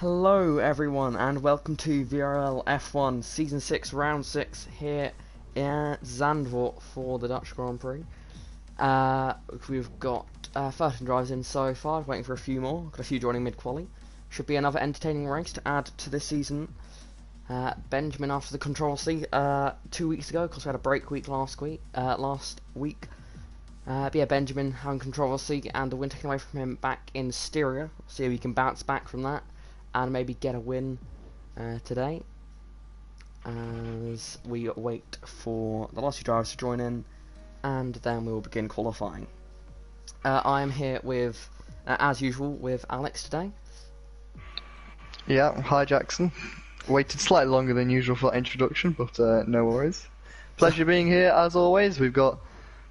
Hello everyone and welcome to VRL F1 Season 6 Round 6 here in Zandvoort for the Dutch Grand Prix. We've got 13 drivers in so far, waiting for a few more, got a few joining mid-quali. Should be another entertaining race to add to this season. Benjamin, after the controversy 2 weeks ago, because we had a break week last week. But yeah, Benjamin having controversy and the win taken away from him back in Styria. See if he can bounce back from that and maybe get a win today, as we wait for the last few drivers to join in, and then we will begin qualifying. I am here with, as usual, with Alex today. Yeah, hi Jackson. Waited slightly longer than usual for that introduction, but no worries. Pleasure being here as always. We've got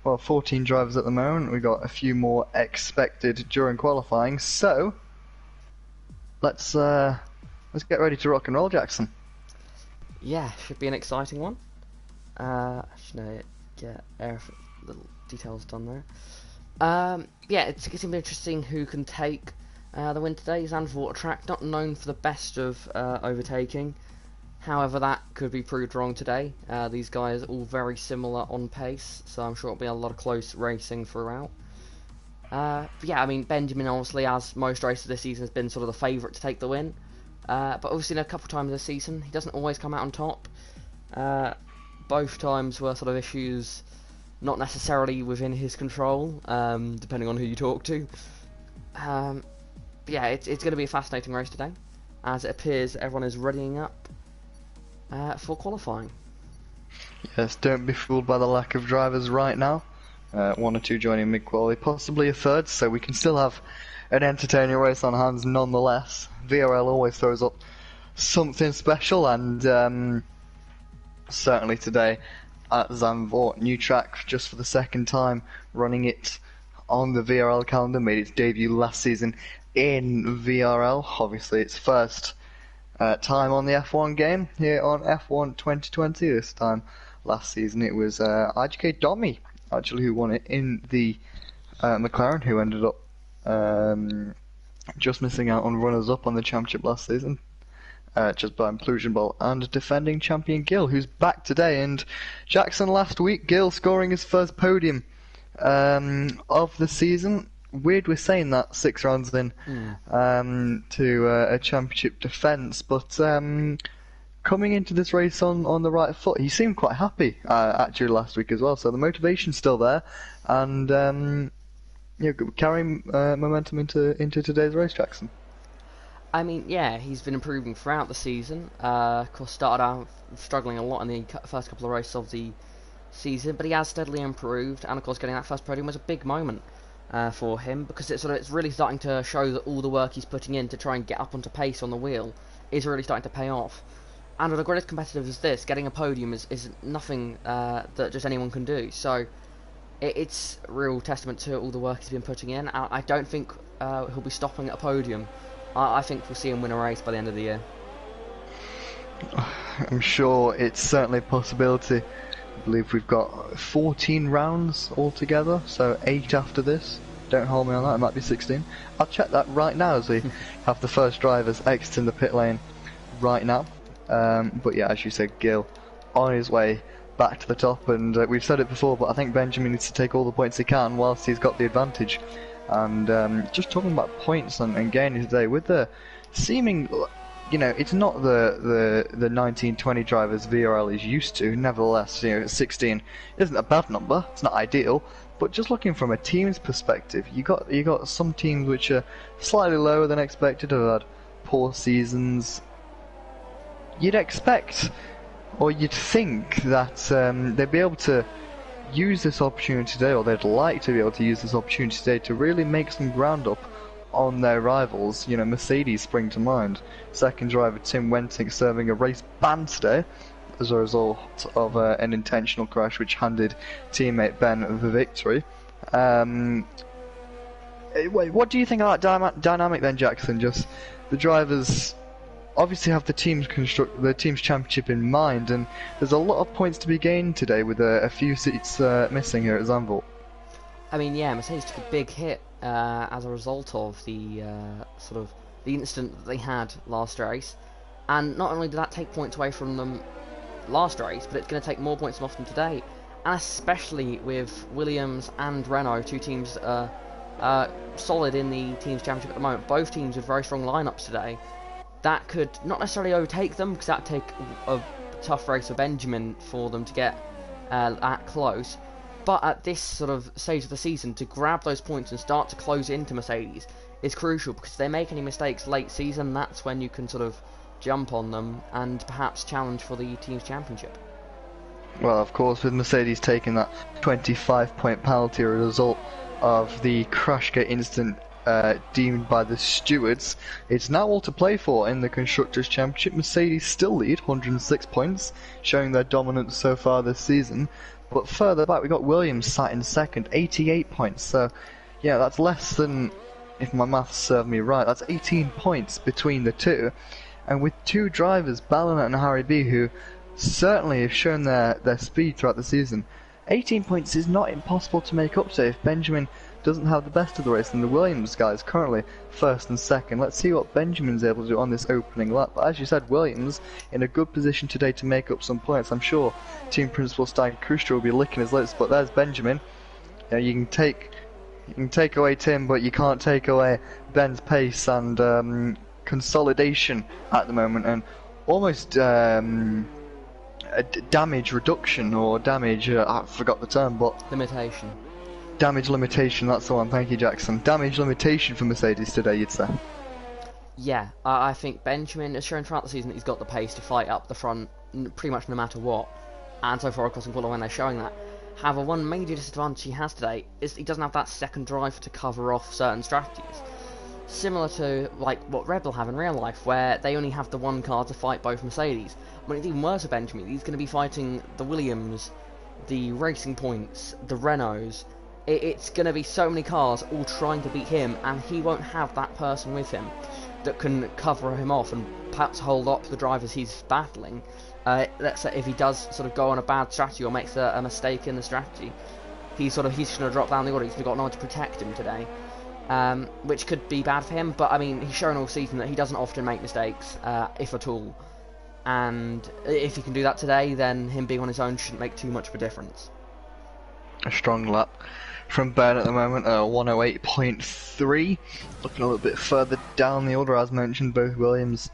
14 drivers at the moment. We've got a few more expected during qualifying, so let's get ready to rock and roll, Jackson. Yeah, should be an exciting one. Should get little details done there. Yeah, it's going to be interesting who can take the win today. Zandvoort track, not known for the best of overtaking. However, that could be proved wrong today. These guys are all very similar on pace, so I'm sure it'll be a lot of close racing throughout. But yeah, I mean, Benjamin, obviously, as most races this season, has been sort of the favourite to take the win. But we've seen a couple of times this season, he doesn't always come out on top. Both times were sort of issues not necessarily within his control, depending on who you talk to. But yeah, it's going to be a fascinating race today, as it appears everyone is readying up for qualifying. Yes, don't be fooled by the lack of drivers right now. One or two joining mid-quality, possibly a third, so we can still have an entertaining race on hands nonetheless. VRL always throws up something special, and certainly today at Zandvoort, new track just for the second time, running it on the VRL calendar, made its debut last season in VRL. Obviously its first time on the F1 game here on F1 2020. This time last season it was IGK Domi actually who won it in the McLaren, who ended up just missing out on runners-up on the championship last season, just by Implosion Bolt, and defending champion Gil, who's back today. And Jackson, last week, Gil scoring his first podium of the season. Weird we're saying that 6 rounds in to a championship defence, but coming into this race on the right foot, he seemed quite happy actually last week as well, so the motivation's still there, and carrying momentum into today's race, Jackson. I mean, yeah, he's been improving throughout the season. Of course, started out struggling a lot in the first couple of races of the season, but he has steadily improved, and of course getting that first podium was a big moment for him, because it's really starting to show that all the work he's putting in to try and get up onto pace on the wheel is really starting to pay off. And with a grid as competitive as this, getting a podium is nothing that just anyone can do. So it's a real testament to all the work he's been putting in. I don't think he'll be stopping at a podium. I think we'll see him win a race by the end of the year. I'm sure it's certainly a possibility. I believe we've got 14 rounds altogether, so 8 after this. Don't hold me on that, it might be 16. I'll check that right now as we have the first drivers exiting the pit lane right now. But yeah, as you said, Gil on his way back to the top, and we've said it before, but I think Benjamin needs to take all the points he can whilst he's got the advantage. And just talking about points and gaining today, with the seeming, it's not the 19-20 drivers VRL is used to. Nevertheless, 16 isn't a bad number. It's not ideal, but just looking from a team's perspective, you got some teams which are slightly lower than expected, have had poor seasons. You'd expect, or you'd think that they'd be able to use this opportunity today, or they'd like to be able to use this opportunity today to really make some ground up on their rivals. Mercedes spring to mind. Second driver Tim Wenting serving a race ban today as a result of an intentional crash which handed teammate Ben the victory. What do you think of that dynamic then, Jackson? Just the drivers obviously have the team's championship in mind, and there's a lot of points to be gained today with a few seats missing here at Zandvoort. I mean, yeah, Mercedes took a big hit as a result of the sort of the incident that they had last race. And not only did that take points away from them last race, but it's going to take more points off them today. And especially with Williams and Renault, two teams solid in the team's championship at the moment. Both teams with very strong lineups today. That could not necessarily overtake them, because that would take a tough race for Benjamin for them to get that close. But at this sort of stage of the season, to grab those points and start to close into Mercedes is crucial, because if they make any mistakes late season, that's when you can sort of jump on them and perhaps challenge for the team's championship. Well, of course, with Mercedes taking that 25-point penalty as a result of the Crashgate incident deemed by the stewards, it's now all to play for in the Constructors' Championship. Mercedes still lead 106 points, showing their dominance so far this season. But further back, we got Williams sat in second, 88 points. So, yeah, that's less than, if my maths serve me right, that's 18 points between the two. And with two drivers, Ballinet and Harry B, who certainly have shown their speed throughout the season, 18 points is not impossible to make up to if Benjamin doesn't have the best of the race, and the Williams guys currently first and second. Let's see what Benjamin's able to do on this opening lap. But as you said, Williams in a good position today to make up some points. I'm sure Team Principal Stein Krustra will be licking his lips, but there's Benjamin. You can take away Tim, but you can't take away Ben's pace and consolidation at the moment, and almost a damage reduction, or damage, I forgot the term, but Limitation. Damage limitation, that's the one. Thank you, Jackson. Damage limitation for Mercedes today, you'd say. Yeah, I think Benjamin has shown throughout the season that he's got the pace to fight up the front pretty much no matter what. And so far, of course, in qualifying they're showing that. However, one major disadvantage he has today is he doesn't have that second driver to cover off certain strategies. Similar to like what Red Bull have in real life, where they only have the one car to fight both Mercedes. But it's even worse for Benjamin. He's going to be fighting the Williams, the Racing Points, the Renaults. It's going to be so many cars all trying to beat him, and he won't have that person with him that can cover him off and perhaps hold up the drivers he's battling. Let's say if he does sort of go on a bad strategy or makes a mistake in the strategy, he's going to drop down the order. He's got no one to protect him today, which could be bad for him. But I mean, he's shown all season that he doesn't often make mistakes, if at all. And if he can do that today, then him being on his own shouldn't make too much of a difference. A strong lap from Ben at the moment, 108.3. Looking a little bit further down the order, as mentioned, both Williams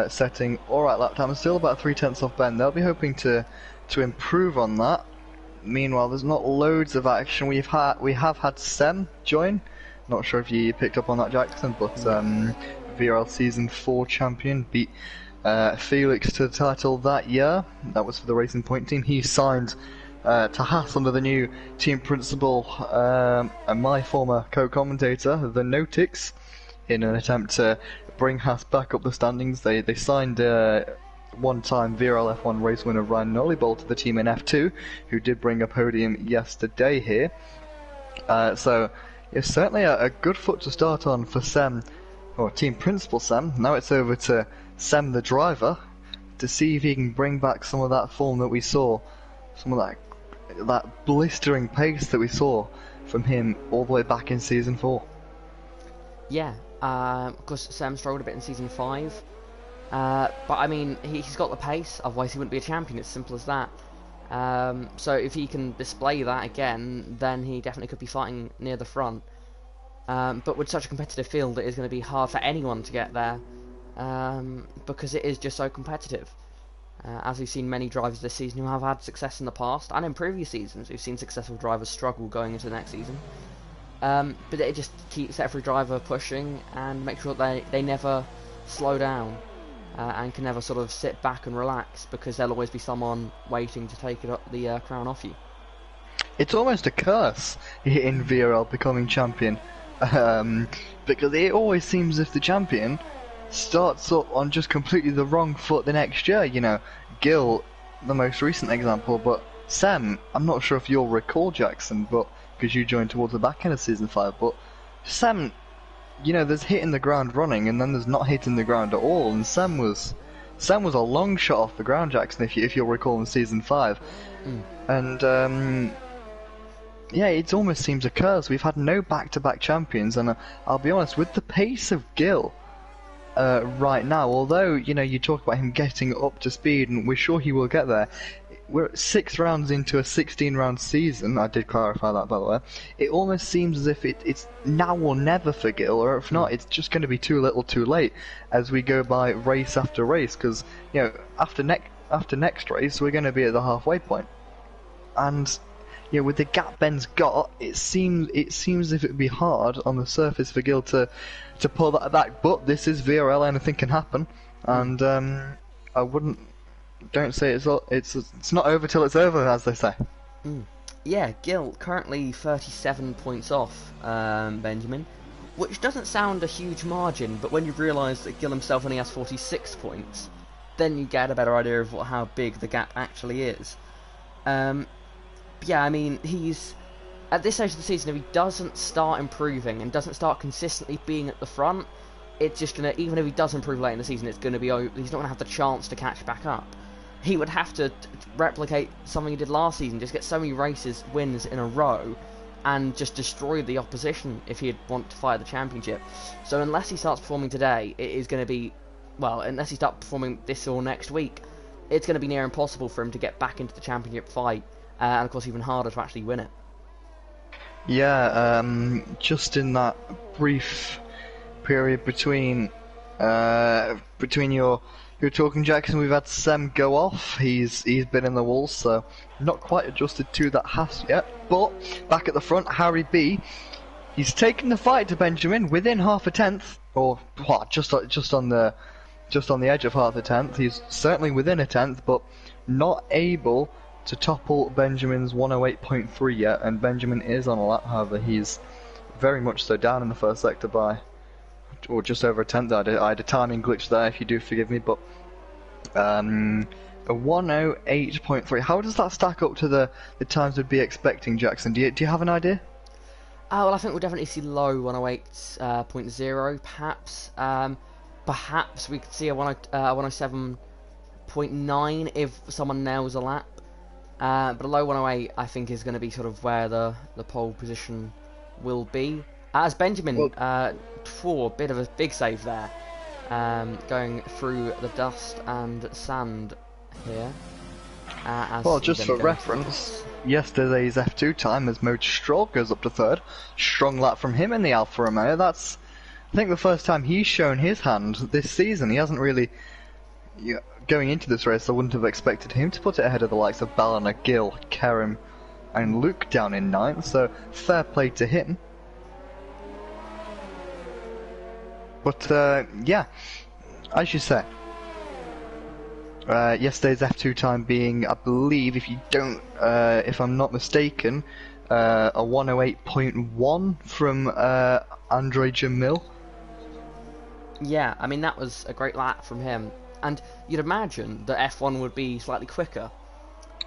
setting alright lap time, still about 3/10 off Ben. They'll be hoping to improve on that. Meanwhile, there's not loads of action. We have had Sem join. Not sure if you picked up on that, Jackson, but VRL Season 4 champion beat Felix to the title that year. That was for the Racing Point team. He signed to Haas under the new team principal and my former co-commentator, the Notix, in an attempt to bring Haas back up the standings. They signed one-time VRL F1 race winner Ryan Nollybolt to the team in F2, who did bring a podium yesterday here. So it's certainly a good foot to start on for Sem, or team principal Sem. Now it's over to Sem the driver to see if he can bring back some of that form that we saw, some of that blistering pace that we saw from him all the way back in Season 4. Yeah, of course Sam struggled a bit in Season 5, but I mean he's got the pace, otherwise he wouldn't be a champion, it's simple as that. So if he can display that again, then he definitely could be fighting near the front. But with such a competitive field, it is going to be hard for anyone to get there, because it is just so competitive. As we've seen many drivers this season who have had success in the past, and in previous seasons we've seen successful drivers struggle going into the next season. But it just keeps every driver pushing and make sure that they never slow down, and can never sort of sit back and relax, because there'll always be someone waiting to take the crown off you. It's almost a curse in VRL becoming champion, because it always seems as if the champion starts up on just completely the wrong foot the next year. You know, Gil, the most recent example, but Sam, I'm not sure if you'll recall, Jackson, but because you joined towards the back end of Season 5, but Sam, you know, there's hitting the ground running, and then there's not hitting the ground at all, and Sam was a long shot off the ground, Jackson, if you'll recall, in Season 5. And yeah, it almost seems a curse. We've had no back-to-back champions, and I'll be honest, with the pace of Gil, right now. Although, you know, you talk about him getting up to speed, and we're sure he will get there. We're 6 rounds into a 16-round season. I did clarify that, by the way. It almost seems as if it's now or never for Gil, or if not, it's just going to be too little too late as we go by race after race, because, you know, after next race, we're going to be at the halfway point. And, you know, with the gap Ben's got, it seems as if it would be hard on the surface for Gil to pull that back. But this is VRL, anything can happen, and I wouldn't. Don't say it's not over till it's over, as they say. Yeah, Gil currently 37 points off Benjamin, which doesn't sound a huge margin, but when you realise that Gil himself only has 46 points, then you get a better idea of how big the gap actually is. Yeah, I mean, he's at this stage of the season, if he doesn't start improving and doesn't start consistently being at the front, it's just gonna, even if he does improve late in the season, it's gonna be, he's not gonna have the chance to catch back up. He would have to replicate something he did last season, just get so many wins in a row, and just destroy the opposition if he'd want to fight the championship. So unless he starts performing today, it is going to be, well, unless he starts performing this or next week, it's going to be near impossible for him to get back into the championship fight, and of course even harder to actually win it. Yeah, just in that brief period between your talking, Jackson, we've had Sem go off. He's been in the walls, so not quite adjusted to that Haas yet. But back at the front, Harry B, he's taken the fight to Benjamin within half a tenth, or what, just on the edge of half a tenth. He's certainly within a tenth, but not able to topple Benjamin's 108.3 yet. And Benjamin is on a lap. However, he's very much so down in the first sector by, or just over a tenth. I had a timing glitch there, if you do forgive me, but a 108.3. How does that stack up to the times we'd be expecting, Jackson? Do you have an idea? Well, I think we'll definitely see low 108.0, perhaps. Perhaps we could see a 107.9 if someone nails a lap. But a low 108, I think, is going to be sort of where the pole position will be. As Benjamin, for a bit of a big save there, going through the dust and sand here. Well, just for reference, yesterday's F2 time as Mo Stroll goes up to third. Strong lap from him in the Alfa Romeo. That's, I think, the first time he's shown his hand this season. He hasn't really, going into this race, I wouldn't have expected him to put it ahead of the likes of Ballina, Gil, Kerem and Luke down in ninth, so fair play to him. But, yeah, as you say, yesterday's F2 time being, I believe, if I'm not mistaken, a 108.1 from Andre Jamil. Yeah, I mean, that was a great lap from him. And you'd imagine that F1 would be slightly quicker.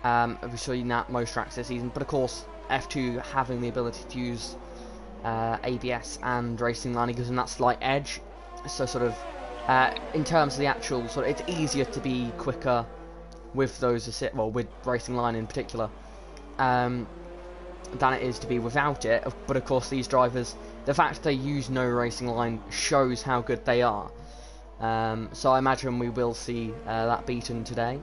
We've seen that most tracks this season, but of course, F2 having the ability to use ABS and racing line gives them that slight edge. So sort of, in terms of the actual sort of, it's easier to be quicker with those with racing line in particular, than it is to be without it. But of course, these drivers, the fact they use no racing line shows how good they are. So I imagine we will see that beaten today.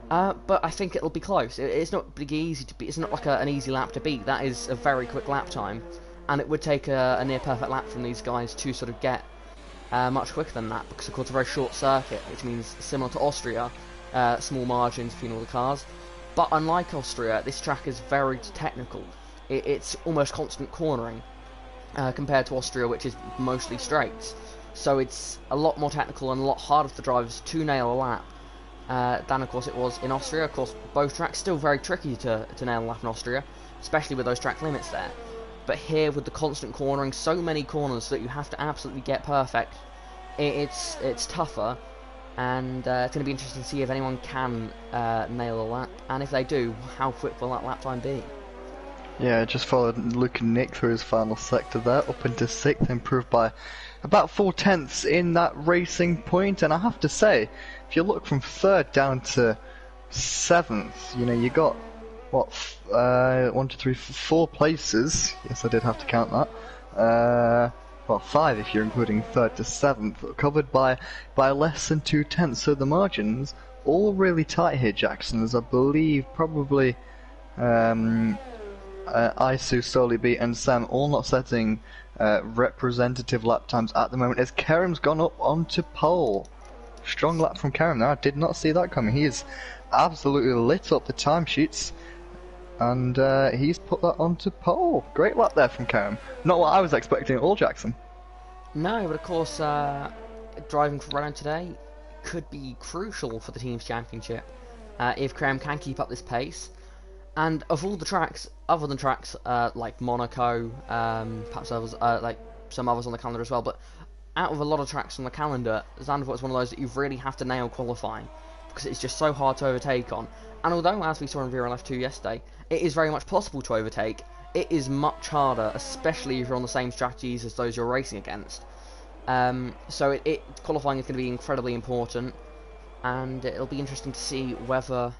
But I think it'll be close. It's not easy to beat. It's not like an easy lap to beat. That is a very quick lap time, and it would take a near perfect lap from these guys to sort of get much quicker than that, because of course it's a very short circuit, which means similar to Austria, small margins between all the cars. But unlike Austria, this track is very technical. It's almost constant cornering compared to Austria, which is mostly straights. So it's a lot more technical and a lot harder for the drivers to nail a lap than, of course, it was in Austria. Of course, both tracks still very tricky to nail a lap in Austria, especially with those track limits there. But here, with the constant cornering, so many corners that you have to absolutely get perfect, it's tougher, and it's going to be interesting to see if anyone can nail a lap, and if they do, how quick will that lap time be? Yeah, just followed Luke and Nick through his final sector there, up into 6th, improved by about 4/10 in that racing point. And I have to say, if you look from 3rd down to 7th, you got, what, 1, 2, 3, 4 places. Yes, I did have to count that. well, 5 if you're including 3rd to 7th, covered by less than 2/10. So the margins all really tight here, Jackson, as I believe probably Isu, Solibi and Sam all not setting representative lap times at the moment, as Kerem's gone up onto pole. Strong lap from Kerem there. I did not see that coming. He is absolutely lit up the timesheets, and he's put that onto pole. Great lap there from Kerem. Not what I was expecting at all, Jackson. No, but of course, driving for Renault today could be crucial for the team's championship if Kerem can keep up this pace. And of all the tracks, other than tracks like Monaco, perhaps others, like some others on the calendar as well, but out of a lot of tracks on the calendar, Zandvoort is one of those that you really have to nail qualifying, because it's just so hard to overtake on. And although, as we saw in VRL F2 yesterday, it is very much possible to overtake, it is much harder, especially if you're on the same strategies as those you're racing against. So qualifying is going to be incredibly important, and it'll be interesting to see whether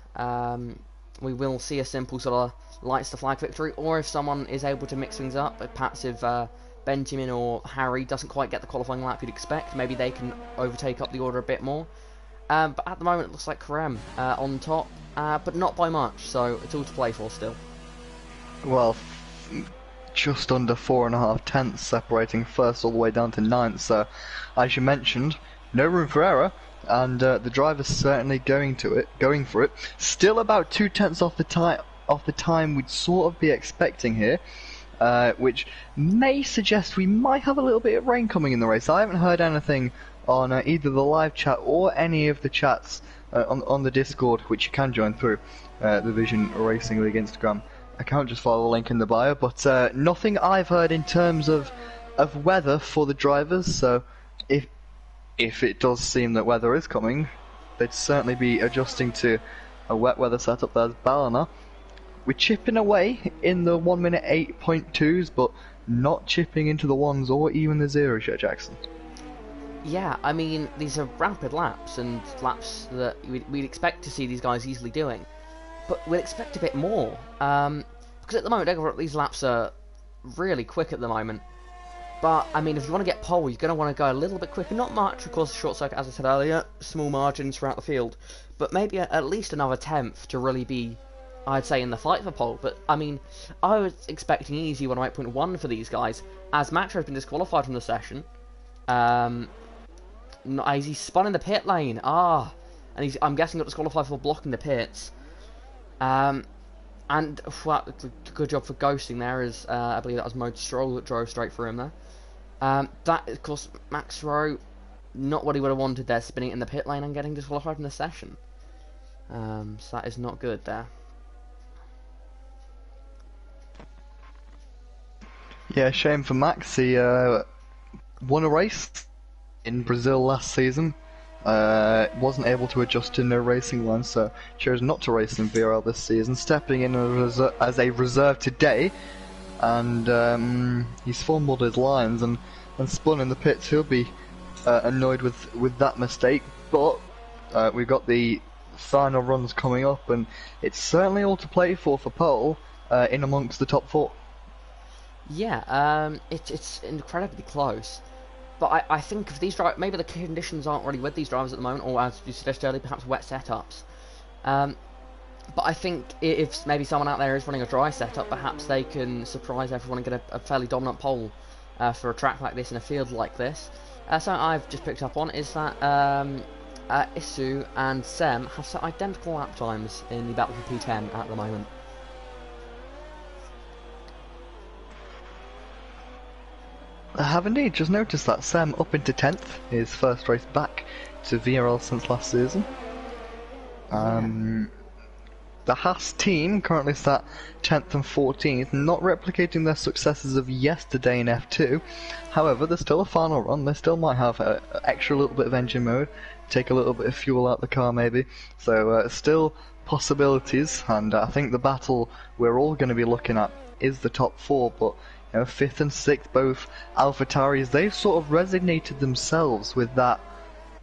we will see a simple sort of lights the flag victory, or if someone is able to mix things up. Perhaps if Benjamin or Harry doesn't quite get the qualifying lap you'd expect, maybe they can overtake up the order a bit more. But at the moment it looks like Kerem on top, but not by much, so it's all to play for still. Well, just under 4.5 tenths separating first all the way down to 9th, so as you mentioned, no room for error, and the driver's certainly going for it. Still about 2 tenths off the time we'd sort of be expecting here, which may suggest we might have a little bit of rain coming in the race. I haven't heard anything on either the live chat or any of the chats on the Discord, which you can join through the Vision Racing League Instagram account. Just follow the link in the bio, but nothing I've heard in terms of weather for the drivers. So if it does seem that weather is coming, they'd certainly be adjusting to a wet weather setup. There's Ballina. We're chipping away in the 1 minute 8.2s, but not chipping into the 1s or even the 0s yet, Jackson. Yeah, I mean, these are rapid laps, and laps that we'd expect to see these guys easily doing. But we'd expect a bit more, because at the moment, these laps are really quick at the moment. But, I mean, if you want to get pole, you're going to want to go a little bit quicker. Not much, of course, short circuit, as I said earlier, small margins throughout the field. But maybe at least another 10th to really be, I'd say, in the fight for pole. But, I mean, I was expecting easy 108.1 for these guys, as Max has been disqualified from the session. He's spun in the pit lane. And I'm guessing got disqualified for blocking the pits. And well, good job for ghosting there, as I believe that was Mode Stroll that drove straight through him there. That, of course, Max Rowe, not what he would have wanted there, spinning in the pit lane and getting disqualified from the session. So that is not good there. Yeah, shame for Max. He won a race in Brazil last season. Wasn't able to adjust to no racing one, so chose not to race in VRL this season, stepping in as a reserve today, and he's fumbled his lines and spun in the pits. He'll be annoyed with that mistake, but we've got the final runs coming up, and it's certainly all to play for pole in amongst the top 4. Yeah, it's incredibly close. But I think if these drivers, maybe the conditions aren't really with these drivers at the moment, or as you suggested earlier, perhaps wet setups. But I think if maybe someone out there is running a dry setup, perhaps they can surprise everyone and get a fairly dominant pole for a track like this in a field like this. Something I've just picked up on is that Isu and Sem have set identical lap times in the battle for P10 at the moment. I have indeed just noticed that. Sam up into 10th, his first race back to VRL since last season. The Haas team currently sat 10th and 14th, not replicating their successes of yesterday in F2. However, there's still a final run. They still might have an extra little bit of engine mode, take a little bit of fuel out the car maybe. So still possibilities, and I think the battle we're all going to be looking at is the top 4, but 5th and 6th, both AlphaTauris, they've sort of resignated themselves with that,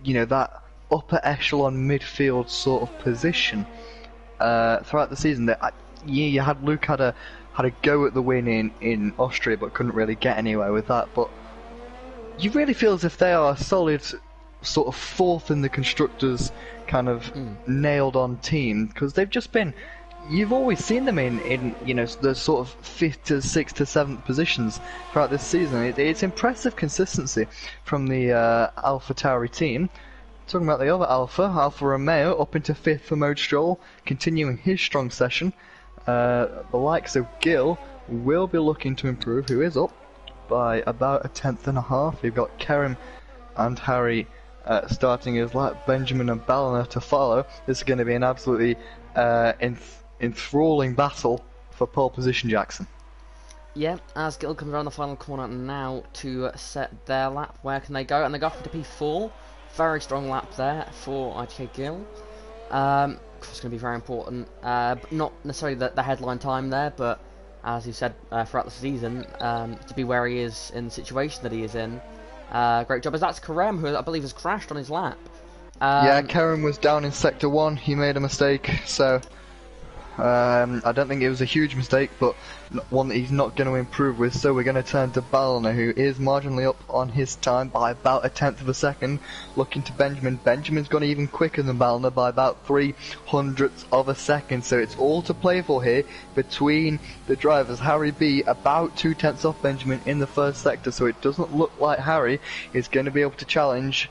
that upper echelon midfield sort of position throughout the season. You had Luke had a go at the win in Austria, but couldn't really get anywhere with that. But you really feel as if they are a solid sort of fourth in the constructors kind of nailed on team, because they've just been, you've always seen them in the sort of 5th to 6th to 7th positions throughout this season. It's impressive consistency from the AlphaTauri team. Talking about the other Alfa Romeo up into 5th for Mode Stroll, continuing his strong session. The likes of Gil will be looking to improve, who is up by about a 10th and a half. You've got Kerem and Harry starting his lap, Benjamin and Ballina to follow. This is going to be an absolutely enthralling battle for pole position, Jackson. Yeah, as Gil comes around the final corner now to set their lap, where can they go? And they go up into P4. Very strong lap there for ITK Gil. It's going to be very important. Not necessarily the headline time there, but as you said throughout the season, to be where he is in the situation that he is in. Great job, as that's Kerem, who I believe has crashed on his lap. Yeah, Kerem was down in Sector 1, he made a mistake, so I don't think it was a huge mistake, but one that he's not going to improve with, so we're going to turn to Ballina, who is marginally up on his time by about a 10th of a second, looking to Benjamin. Benjamin's gone even quicker than Ballina by about 300ths of a second, so it's all to play for here between the drivers. Harry B about 2/10 off Benjamin in the first sector, so it doesn't look like Harry is going to be able to challenge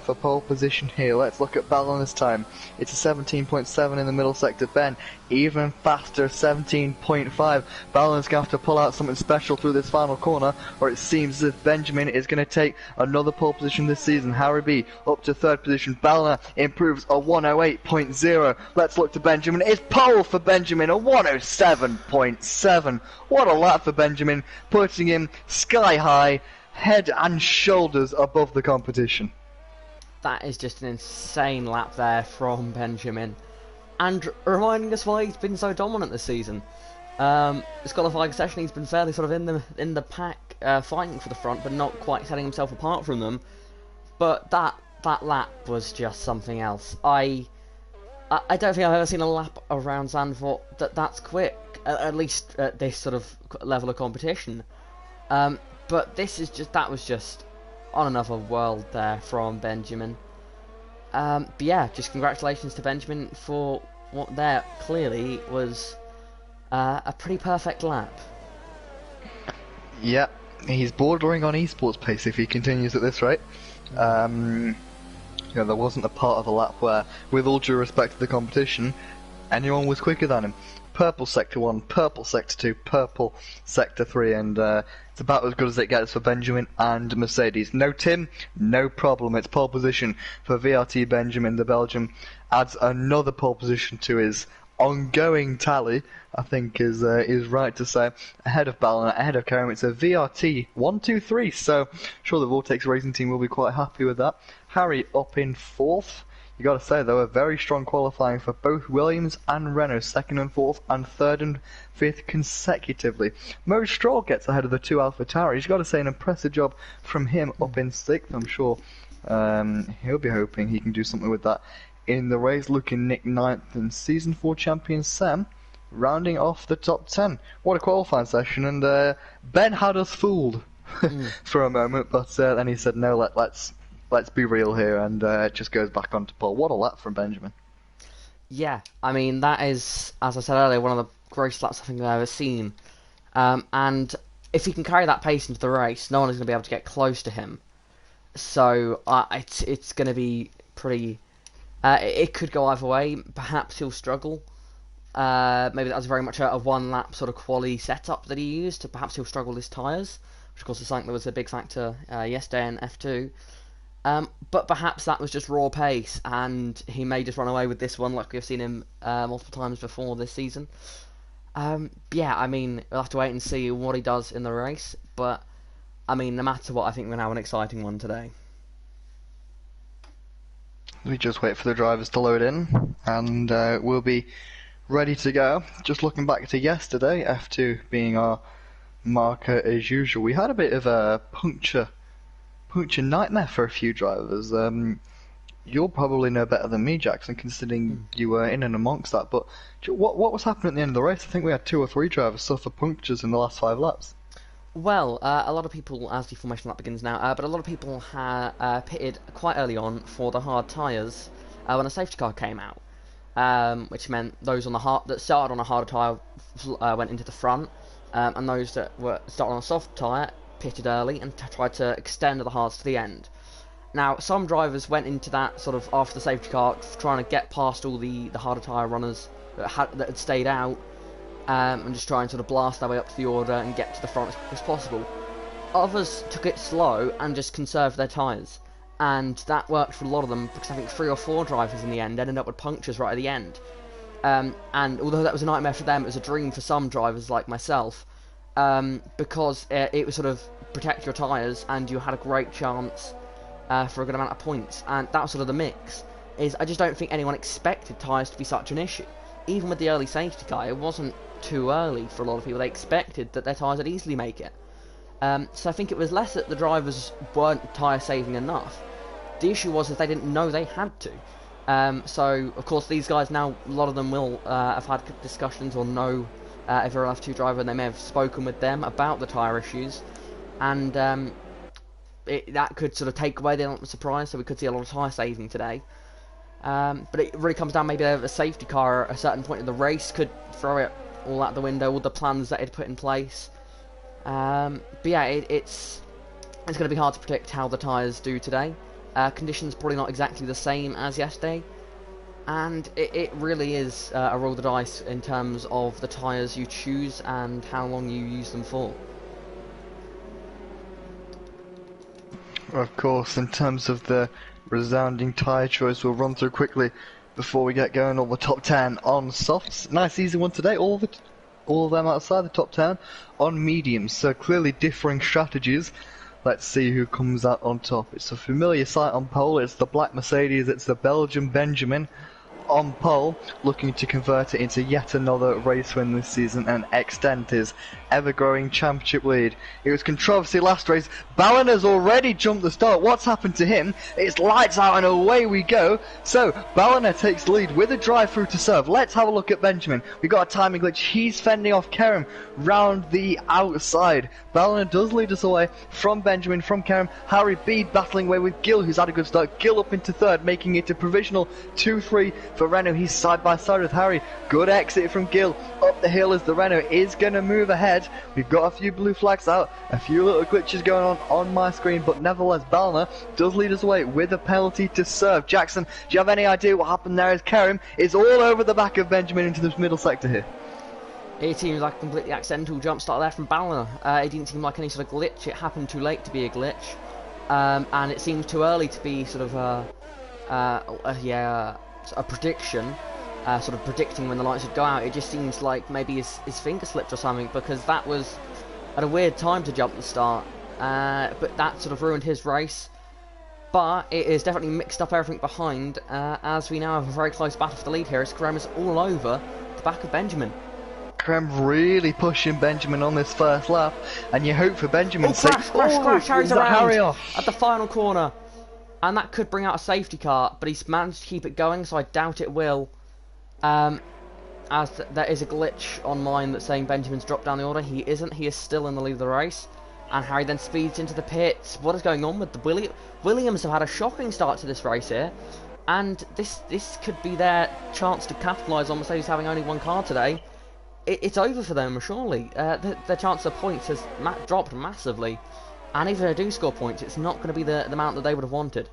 for pole position here. Let's look at Ballina's time. It's a 17.7 in the middle sector. Ben, even faster, 17.5. Ballina's going to have to pull out something special through this final corner, or it seems as if Benjamin is going to take another pole position this season. Harry B up to 3rd position. Ballina improves a 108.0. Let's look to Benjamin. It's pole for Benjamin, a 107.7. What a lap for Benjamin, putting him sky high, head and shoulders above the competition. That is just an insane lap there from Benjamin, and reminding us why he's been so dominant this season. This qualifying session, he's been fairly sort of in the pack, fighting for the front, but not quite setting himself apart from them. But that lap was just something else. I don't think I've ever seen a lap around Zandvoort that's quick, at least at this sort of level of competition. But that was just on another world there from Benjamin. But yeah, just congratulations to Benjamin for what there clearly was a pretty perfect lap. Yeah, he's bordering on esports pace if he continues at this rate. There wasn't a part of the lap where, with all due respect to the competition, anyone was quicker than him. Purple Sector 1, Purple Sector 2, Purple Sector 3, and it's about as good as it gets for Benjamin and Mercedes. No Tim, no problem. It's pole position for VRT Benjamin. The Belgian adds another pole position to his ongoing tally, I think is right to say, ahead of Ballina, ahead of Kerem. It's a VRT 1-2-3, so I'm sure the Vortex Racing team will be quite happy with that. Harry up in 4th. You got to say, though, a very strong qualifying for both Williams and Renault, 2nd and 4th, and 3rd and 5th consecutively. Mo Stroll gets ahead of the two AlphaTauri. You got to say, an impressive job from him up in 6th. I'm sure he'll be hoping he can do something with that in the race. Looking Nick 9th and Season 4 champion Sam rounding off the top 10. What a qualifying session, and Ben had us fooled for a moment, but then he said, no, let's be real here, and it just goes back onto pole. What a lap from Benjamin. Yeah, I mean, that is, as I said earlier, one of the greatest laps I think I've ever seen. And if he can carry that pace into the race, no one is going to be able to get close to him. So it's going to be pretty... it could go either way. Perhaps he'll struggle. Maybe that was very much a one-lap sort of quali setup that he used. Perhaps he'll struggle with his tyres, which of course is something that was a big factor yesterday in F2. But perhaps that was just raw pace, and he may just run away with this one like we've seen him multiple times before this season. Yeah, I mean, we'll have to wait and see what he does in the race, but, I mean, no matter what, I think we're going to have an exciting one today. We just wait for the drivers to load in, and we'll be ready to go. Just looking back to yesterday, F2 being our marker as usual, we had a bit of a puncture nightmare for a few drivers. You'll probably know better than me, Jackson, considering you were in and amongst that, but what was happening at the end of the race? I think we had 2 or 3 drivers suffer punctures in the last 5 laps. Well, a lot of people, as the formation lap begins now, but a lot of people pitted quite early on for the hard tyres when a safety car came out, which meant those on the that started on a harder tyre went into the front, and those that were started on a soft tyre pitted early and tried to extend the hards to the end. Now, some drivers went into that sort of after the safety car, trying to get past all the harder tyre runners that had stayed out, and just try and sort of blast their way up to the order and get to the front as quick as possible. Others took it slow and just conserved their tyres, and that worked for a lot of them because I think 3 or 4 drivers in the end ended up with punctures right at the end. And although that was a nightmare for them, it was a dream for some drivers like myself, because it would sort of protect your tyres and you had a great chance for a good amount of points. And that was sort of the mix. I just don't think anyone expected tyres to be such an issue. Even with the early safety car, it wasn't too early for a lot of people. They expected that their tyres would easily make it. So I think it was less that the drivers weren't tyre saving enough. The issue was that they didn't know they had to. So of course these guys now, a lot of them will have had discussions or know if they're an F2 driver, and they may have spoken with them about the tyre issues, and that could sort of take away the element of surprise, so we could see a lot of tyre saving today. But it really comes down, maybe a safety car at a certain point in the race could throw it all out the window, all the plans that it put in place. But yeah, it's going to be hard to predict how the tyres do today. Conditions probably not exactly the same as yesterday, and it really is a roll of the dice in terms of the tyres you choose and how long you use them for. Of course, in terms of the resounding tyre choice, we'll run through quickly before we get going. All the top 10 on softs. Nice easy one today. All of them outside the top 10 on mediums. So clearly differing strategies. Let's see who comes out on top. It's a familiar sight on pole. It's the black Mercedes. It's the Belgian Benjamin on pole, looking to convert it into yet another race win this season and extend his ever-growing championship lead. It was controversy last race. Ballon has already jumped the start. What's happened to him? It's lights out and away we go. So Ballon takes the lead with a drive through to serve. Let's have a look at Benjamin. We got a timing glitch. He's fending off Kerem round the outside. Ballon does lead us away from Benjamin, from Kerem. Harry B battling away with Gill, who's had a good start. Gill up into third, making it a provisional 2-3 for Renault. He's side by side with Harry. Good exit from Gill. Up the hill as the Renault is going to move ahead. We've got a few blue flags out, a few little glitches going on my screen, but nevertheless Ballon does lead us away with a penalty to serve. Jackson, do you have any idea what happened there as Kerem is all over the back of Benjamin into this middle sector here? It seems like a completely accidental jump start there from Ballon. It didn't seem like any sort of glitch. It happened too late to be a glitch, and it seemed too early to be sort of a prediction, sort of predicting when the lights would go out. It just seems like maybe his finger slipped or something, because that was at a weird time to jump the start, but that sort of ruined his race. But it has definitely mixed up everything behind, as we now have a very close battle for the lead here, as Kerem is all over the back of Benjamin. Kerem really pushing Benjamin on this first lap, and you hope for Benjamin's sake. Crash, Harry's around Harry off at the final corner, and that could bring out a safety car, but he's managed to keep it going, so I doubt it will. As there is a glitch on mine that's saying Benjamin's dropped down the order. He isn't. He is still in the lead of the race. And Harry then speeds into the pits. What is going on with the Williams have had a shocking start to this race here, and this could be their chance to capitalise on Mercedes having only one car today. It's over for them, surely. Their chance of points has dropped massively, and even if they do score points, it's not going to be the amount that they would have wanted.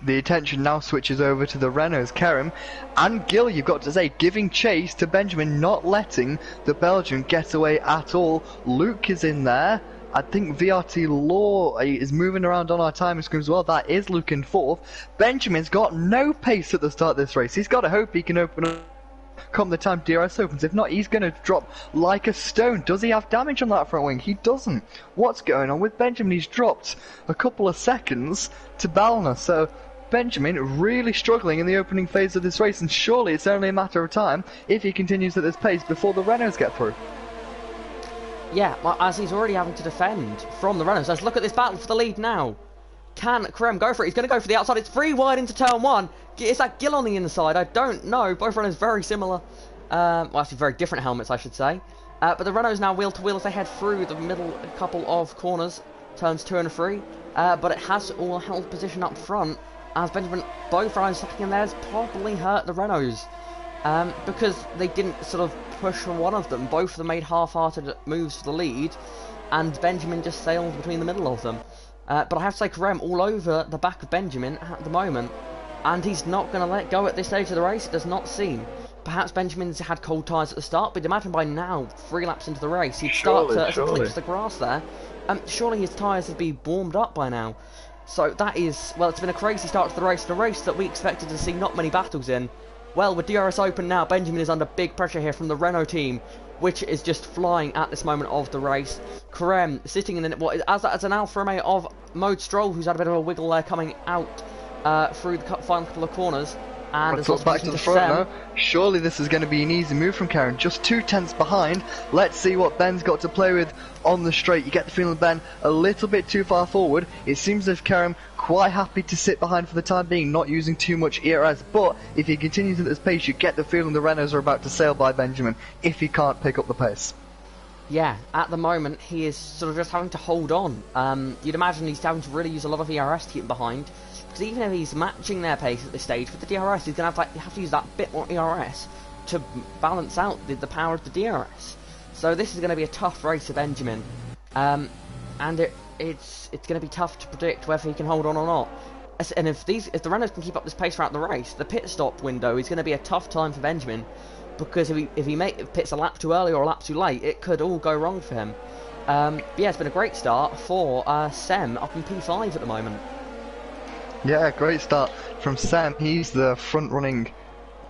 The attention now switches over to the Renaults. Kerem and Gill, you've got to say, giving chase to Benjamin, not letting the Belgian get away at all. Luke is in there. I think VRT Law is moving around on our timing screen as well. That is Luke in fourth. Benjamin's got no pace at the start of this race. He's got to hope he can open up come the time DRS opens. If not, he's going to drop like a stone. Does he have damage on that front wing? He doesn't. What's going on with Benjamin? He's dropped a couple of seconds to Ballon. So Benjamin really struggling in the opening phase of this race, and surely it's only a matter of time if he continues at this pace before the Renaults get through. Yeah, well, as he's already having to defend from the Renaults. Let's look at this battle for the lead now. Can Kerem go for it? He's going to go for the outside. It's 3 wide into turn 1. Is that Gill on the inside? I don't know. Both runners very similar. Well, actually, very different helmets, I should say. But the Renault's now wheel to wheel as they head through the middle couple of corners, turns 2 and 3. But it has all held position up front, as Benjamin, both Renaults stacking in there has probably hurt the Renaults. Because they didn't sort of push one of them. Both of them made half-hearted moves for the lead, and Benjamin just sailed between the middle of them. But I have to say, Carême all over the back of Benjamin at the moment, and he's not going to let go at this stage of the race, it does not seem. Perhaps Benjamin's had cold tyres at the start, but imagine by now, 3 laps into the race, he'd start to, as he clicks the grass there, surely his tyres would be warmed up by now. So that is, well, it's been a crazy start to the race, and a race that we expected to see not many battles in. Well, with DRS open now, Benjamin is under big pressure here from the Renault team, which is just flying at this moment of the race. Carême sitting in what is as an Alfa Romeo of Mode Stroll, who's had a bit of a wiggle there coming out through the final couple of corners. And let's look back to the front now. Surely this is going to be an easy move from Carême. Just 2 tenths behind. Let's see what Ben's got to play with on the straight. You get the feeling Ben a little bit too far forward. It seems as if Carême quite happy to sit behind for the time being, not using too much ERS. But if he continues at this pace, you get the feeling the Renaults are about to sail by Benjamin if he can't pick up the pace. Yeah, at the moment he is sort of just having to hold on. You'd imagine he's having to really use a lot of ERS to keep him behind. Because even if he's matching their pace at this stage, with the DRS, he's going to have to use that bit more ERS to balance out the power of the DRS. So this is going to be a tough race for Benjamin. And it's going to be tough to predict whether he can hold on or not. And if the Renaults can keep up this pace throughout the race, the pit stop window is going to be a tough time for Benjamin. Because if he pits a lap too early or a lap too late, it could all go wrong for him. But yeah, it's been a great start for Sem up in P5 at the moment. Yeah, great start from Sam. He's the front-running...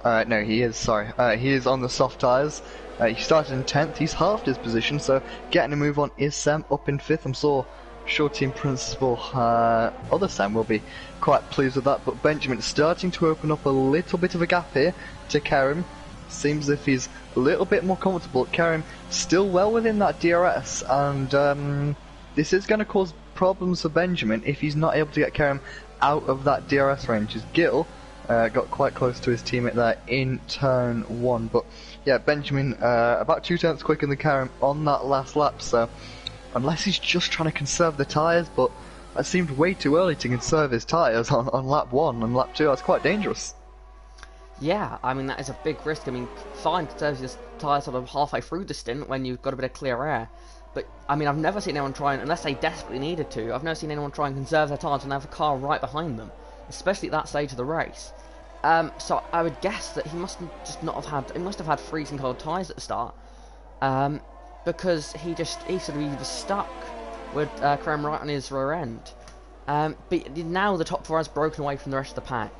no, he is, sorry. He is on the soft tyres. He started in 10th. He's halved his position, so getting a move on is Sam up in 5th. I'm sure team principal, other Sam, will be quite pleased with that. But Benjamin starting to open up a little bit of a gap here to Carême. Seems as if he's a little bit more comfortable. Carême still well within that DRS, and this is going to cause problems for Benjamin if he's not able to get Carême out of that DRS range. As Gil got quite close to his teammate there in turn 1, but yeah, Benjamin about 2 tenths quicker than Carême on that last lap, so unless he's just trying to conserve the tyres, but that seemed way too early to conserve his tyres on lap 1 and lap 2, that's quite dangerous. Yeah, I mean, that is a big risk. I mean, fine, conserves his tyres sort of halfway through the stint when you've got a bit of clear air. But, I mean, I've never seen anyone try, unless they desperately needed to, I've never seen anyone try and conserve their tyres and have a car right behind them, especially at that stage of the race. So I would guess that he must have had freezing cold tyres at the start, because he was stuck with Carême right on his rear end. But now the top 4 has broken away from the rest of the pack.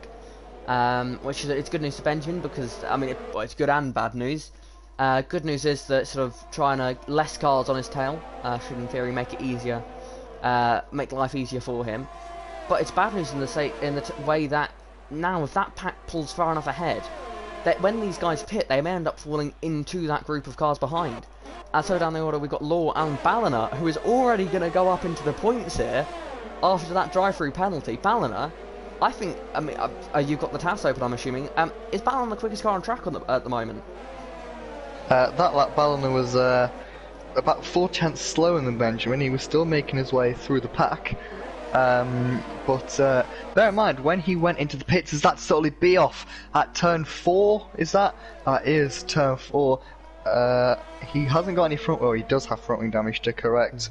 Which is it's good news for Benjamin because, I mean, it's good and bad news. Good news is that sort of trying to less cars on his tail should in theory make it easier, make life easier for him. But it's bad news in the way that now if that pack pulls far enough ahead, that when these guys pit, they may end up falling into that group of cars behind. So down the order we've got Law and Ballina, who is already going to go up into the points here after that drive-through penalty. Ballina, I think, I mean, you've got the tabs open, I'm assuming. Is Ballina the quickest car on track at the moment? That lap, Ballina was about 4 tenths slower than Benjamin. He was still making his way through the pack. But bear in mind, when he went into the pits, is that solely be off at turn 4? Is that? That is turn 4. He hasn't got any front wing. He does have front wing damage to correct.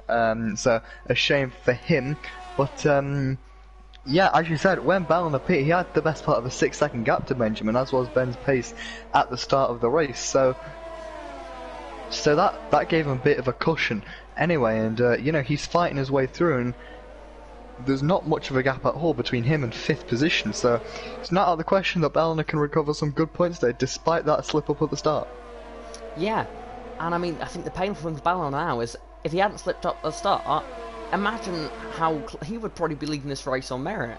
So a shame for him. But yeah, as you said, when Ballina pit, he had the best part of a 6-second gap to Benjamin, as was Ben's pace at the start of the race. So that gave him a bit of a cushion anyway, and you know, he's fighting his way through, and there's not much of a gap at all between him and 5th position. So it's not out of the question that Ballina can recover some good points there, despite that slip up at the start. Yeah, and I mean, I think the painful thing for Ballina now is if he hadn't slipped up at the start, imagine how he would probably be leading this race on merit.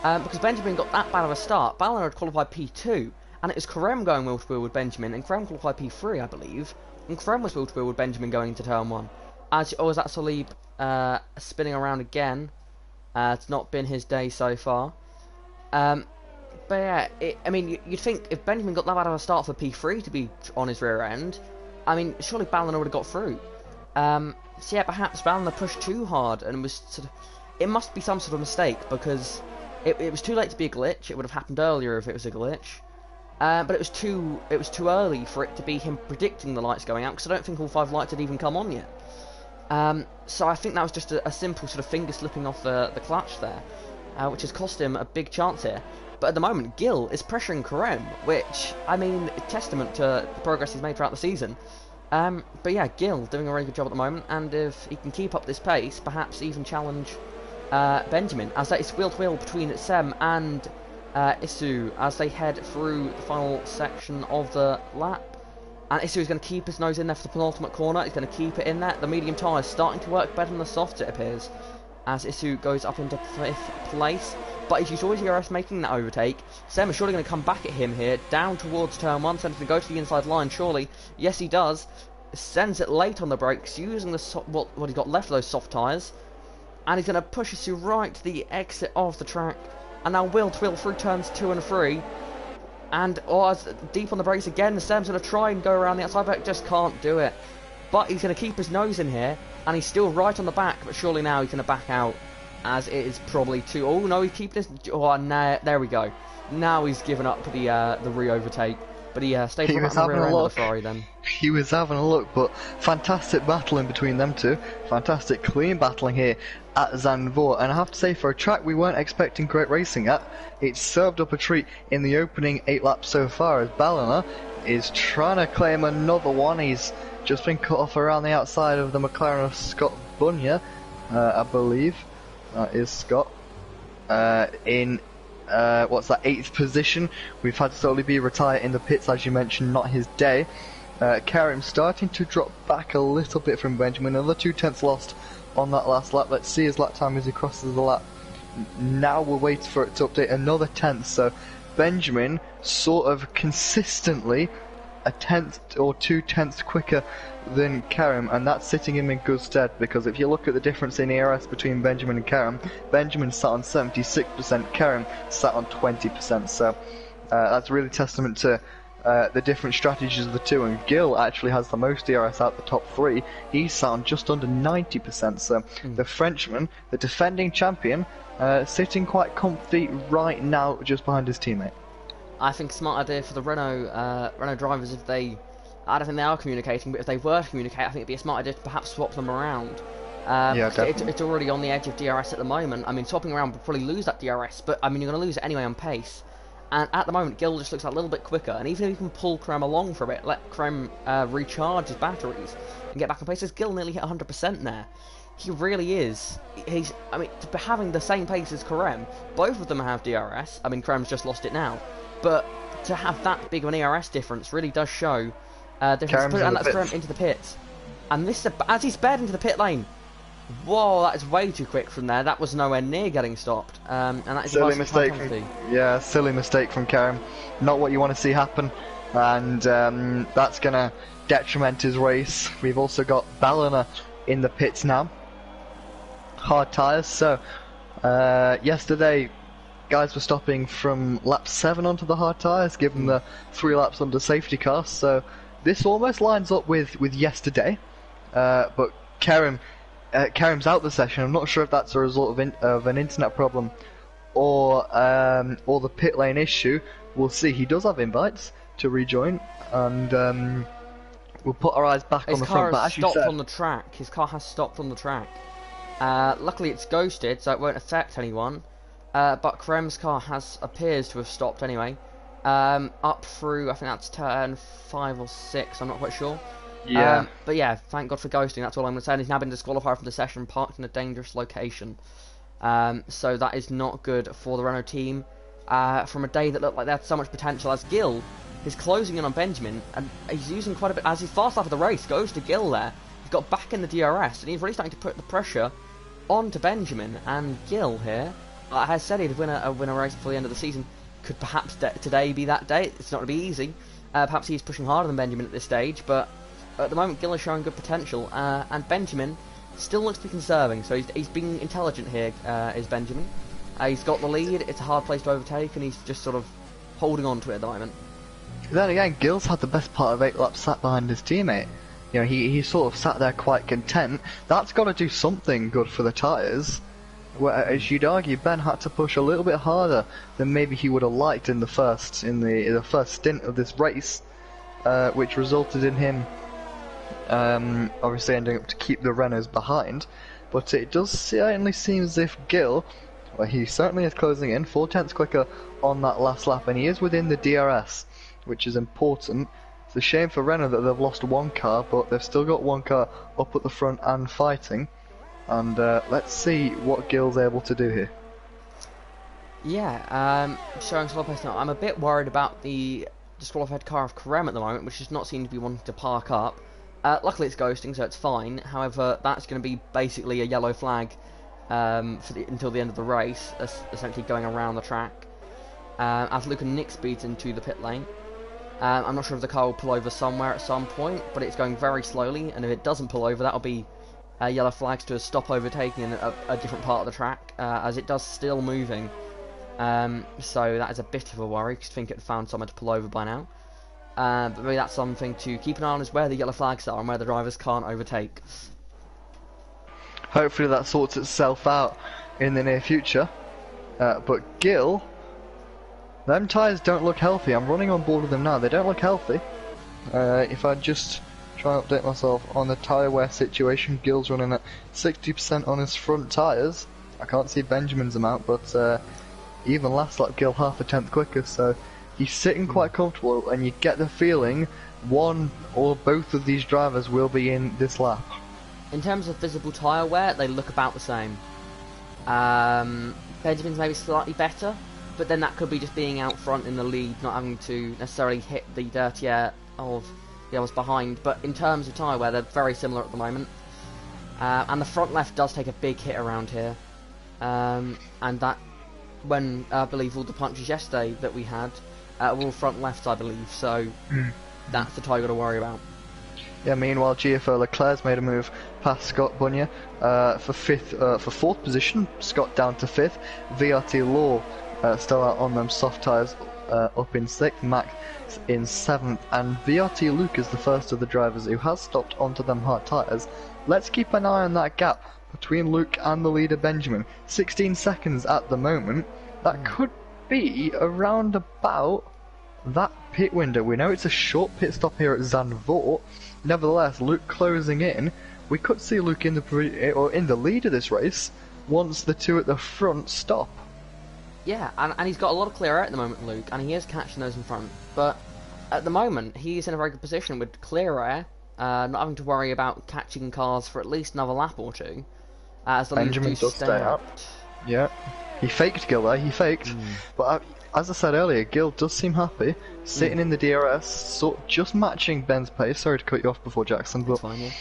Because Benjamin got that bad of a start. Ballina had qualified P2, and it was Carême going wheel to wheel with Benjamin, and Carême qualified P3, I believe, and Carême was wheel to wheel with Benjamin going into turn 1. Is that Salib spinning around again? It's not been his day so far. But But yeah, I mean, you'd think if Benjamin got that bad of a start for P3 to be on his rear end, I mean, surely Ballina would have got through. So yeah, perhaps Ballina pushed too hard and was sort of... It must be some sort of mistake, because it was too late to be a glitch. It would have happened earlier if it was a glitch. But it was too early for it to be him predicting the lights going out, because I don't think all 5 lights had even come on yet. So I think that was just a simple sort of finger slipping off the clutch there, which has cost him a big chance here. But at the moment, Gil is pressuring Carême, which, I mean, testament to the progress he's made throughout the season. But yeah, Gil doing a really good job at the moment, and if he can keep up this pace, perhaps even challenge Benjamin, as that is wheel-to-wheel between Sem and Isu as they head through the final section of the lap. And Isu is going to keep his nose in there for the penultimate corner. He's going to keep it in there. The medium tyre is starting to work better than the softs, it appears, as Isu goes up into 5th place. But he's used all his DRS making that overtake. Sem is surely going to come back at him here, down towards turn 1, sends him to go to the inside line, surely. Yes, he does. Sends it late on the brakes, using the what he's got left of those soft tyres. And he's going to push Isu right to the exit of the track. And now wheel-to-wheel through turns 2 and 3. And deep on the brakes again, Sem's going to try and go around the outside, but just can't do it. But he's going to keep his nose in here, and he's still right on the back, but surely now he's going to back out, as it is probably too... Oh, no, he's keeping his... Oh, no, there we go. Now he's given up the re-overtake. But he stayed right on the rear end of the Ferrari then. He was having a look, but fantastic battling between them two. Fantastic clean battling here at Zandvoort. And I have to say, for a track we weren't expecting great racing at, it served up a treat in the opening 8 laps so far, as Ballina is trying to claim another one. He's just been cut off around the outside of the McLaren of Scott Bunya, I believe. That is Scott. In what's that, 8th position. We've had Soli B retire in the pits, as you mentioned, not his day. Carême starting to drop back a little bit from Benjamin. Another 2/10 lost on that last lap. Let's see his lap time as he crosses the lap. Now we'll wait for it to update another 10th. So Benjamin sort of consistently a 10th or 2/10 quicker than Carême, and that's sitting him in good stead, because if you look at the difference in ERS between Benjamin and Carême, Benjamin sat on 76%, Carême sat on 20%, so that's really testament to the different strategies of the two. And Gil actually has the most DRS out the top 3. He's sat on just under 90%, so the Frenchman, the defending champion, sitting quite comfy right now just behind his teammate. I think smart idea for the Renault drivers, if they... I don't think they are communicating, but if they were to communicate, I think it'd be a smart idea to perhaps swap them around. Yeah, definitely. It's already on the edge of DRS at the moment. I mean, swapping around would probably lose that DRS, but I mean, you're going to lose it anyway on pace. And at the moment, Gil just looks a little bit quicker, and even if you can pull Carême along for a bit, let Carême recharge his batteries and get back on pace, as Gil nearly hit 100% there. He really is. I mean, having the same pace as Carême, both of them have DRS. I mean, Carême's just lost it now, but to have that big of an ERS difference really does show difference. And that's Carême into the pits. And this, as he sped into the pit lane, whoa, that is way too quick from there. That was nowhere near getting stopped. And that is silly mistake silly mistake from Carême. Not what you want to see happen, and that's going to detriment his race. We've also got Ballina in the pits now. Hard tyres, so yesterday guys were stopping from lap 7 onto the hard tyres, given the 3 laps under safety cars, so this almost lines up with yesterday, but Carême's out the session. I'm not sure if that's a result of an internet problem or the pit lane issue. We'll see. He does have invites to rejoin, and we'll put our eyes back on the front. But as you said, on the track. His car has stopped on the track. Luckily, it's ghosted, so it won't affect anyone. But Carême's car appears to have stopped anyway. Up through, I think that's turn 5 or 6. I'm not quite sure. Yeah. But yeah, thank God for ghosting. That's all I'm going to say. And he's now been disqualified from the session, parked in a dangerous location. So that is not good for the Renault team. From a day that looked like they had so much potential, as Gil is closing in on Benjamin, and he's using quite a bit, as his fast lap of the race goes to Gil there. He's got back in the DRS, and he's really starting to put the pressure onto Benjamin. And Gil here has said he'd win a race before the end of the season. Could perhaps today be that day. It's not going to be easy. Perhaps he's pushing harder than Benjamin at this stage, but at the moment Gil is showing good potential, and Benjamin still looks to be conserving, so he's being intelligent here, is Benjamin. He's got the lead, it's a hard place to overtake, and he's just sort of holding on to it at the moment. Then again, Gill's had the best part of 8 laps sat behind his teammate. You know, he sort of sat there quite content. That's got to do something good for the tyres. Whereas you'd argue Ben had to push a little bit harder than maybe he would have liked in the first stint of this race, which resulted in him obviously ending up to keep the Renaults behind. But it does certainly seem as if Gill, well, he certainly is closing in 4/10 quicker on that last lap, and he is within the DRS, which is important. It's a shame for Renault that they've lost one car, but they've still got one car up at the front and fighting. And let's see what Gill's able to do here. Yeah, showing slow pace now. I'm a bit worried about the disqualified car of Carem at the moment, which does not seem to be wanting to park up. Luckily it's ghosting, so it's fine. However, that's going to be basically a yellow flag until the end of the race, essentially going around the track. As Luke and Nick speeds into the pit lane. I'm not sure if the car will pull over somewhere at some point, but it's going very slowly, and if it doesn't pull over, that'll be yellow flags to a stop overtaking in a different part of the track, as it does still moving. So that is a bit of a worry, because I think it found somewhere to pull over by now. But maybe that's something to keep an eye on, is where the yellow flags are and where the drivers can't overtake. Hopefully that sorts itself out in the near future. But Gill, them tyres don't look healthy. I'm running on board with them now. They don't look healthy. If I just try and update myself on the tyre wear situation, Gill's running at 60% on his front tyres. I can't see Benjamin's amount, but even last lap Gill half a tenth quicker, so he's sitting quite comfortable, and you get the feeling one or both of these drivers will be in this lap. In terms of visible tyre wear, they look about the same. Benjamin's maybe slightly better, but then that could be just being out front in the lead, not having to necessarily hit the dirty air of the others behind. But in terms of tyre wear, they're very similar at the moment. And the front left does take a big hit around here. And that, when I believe all the punches yesterday that we had, were all front lefts, I believe. So that's the tyre you've got to worry about. Yeah, meanwhile, GFO Leclerc's made a move past Scott Bunya for fourth position. Scott down to fifth. VRT Law still out on them soft tyres, up in sixth. Max in seventh, and VRT Luke is the first of the drivers who has stopped onto them hard tyres. Let's keep an eye on that gap between Luke and the leader Benjamin. 16 seconds at the moment. That could be around about that pit window. We know it's a short pit stop here at Zandvoort. Nevertheless, Luke closing in. We could see Luke in the lead of this race once the two at the front stop. Yeah, and he's got a lot of clear air at the moment, Luke, and he is catching those in front. But at the moment, he's in a very good position with clear air, not having to worry about catching cars for at least another lap or two. As the Benjamin does stay out. Yeah, he faked Gill there, he faked. But as I said earlier, Gill does seem happy, sitting in the DRS, just matching Ben's pace. Sorry to cut you off before Jackson, but fine, yeah.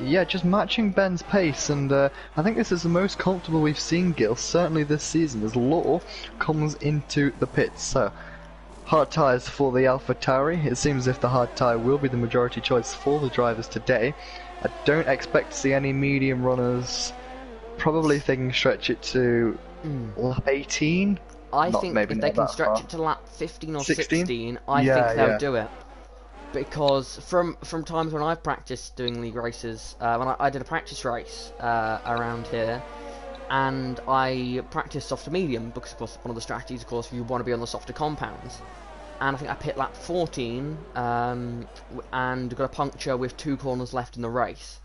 Yeah, just matching Ben's pace, and I think this is the most comfortable we've seen Gill, certainly this season, as Law comes into the pits. So, hard tyres for the AlphaTauri. It seems as if the hard tyre will be the majority choice for the drivers today. I don't expect to see any medium runners. Probably if they can stretch it to lap 18. I think if they can stretch it to lap 15 or 16, I think they'll do it. Because from times when I've practiced doing league races, when I did a practice race around here, and I practiced soft to medium, because of course one of the strategies, of course, you want to be on the softer compounds. And I think I pit lap 14, and got a puncture with 2 corners left in the race.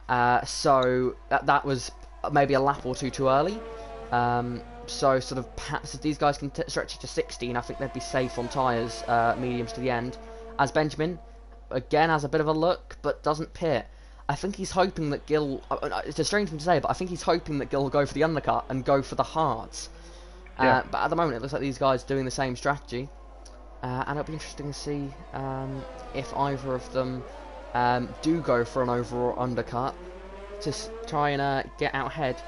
So that was maybe a lap or two too early. So sort of perhaps if these guys can stretch it to 16, I think they'd be safe on tyres, mediums to the end. As Benjamin, again, has a bit of a look, but doesn't pit. I think he's hoping that Gill... it's a strange thing to say, but I think he's hoping that Gill will go for the undercut and go for the hards. Yeah. But at the moment, it looks like these guys are doing the same strategy. And it'll be interesting to see if either of them do go for an overall undercut to try and get out ahead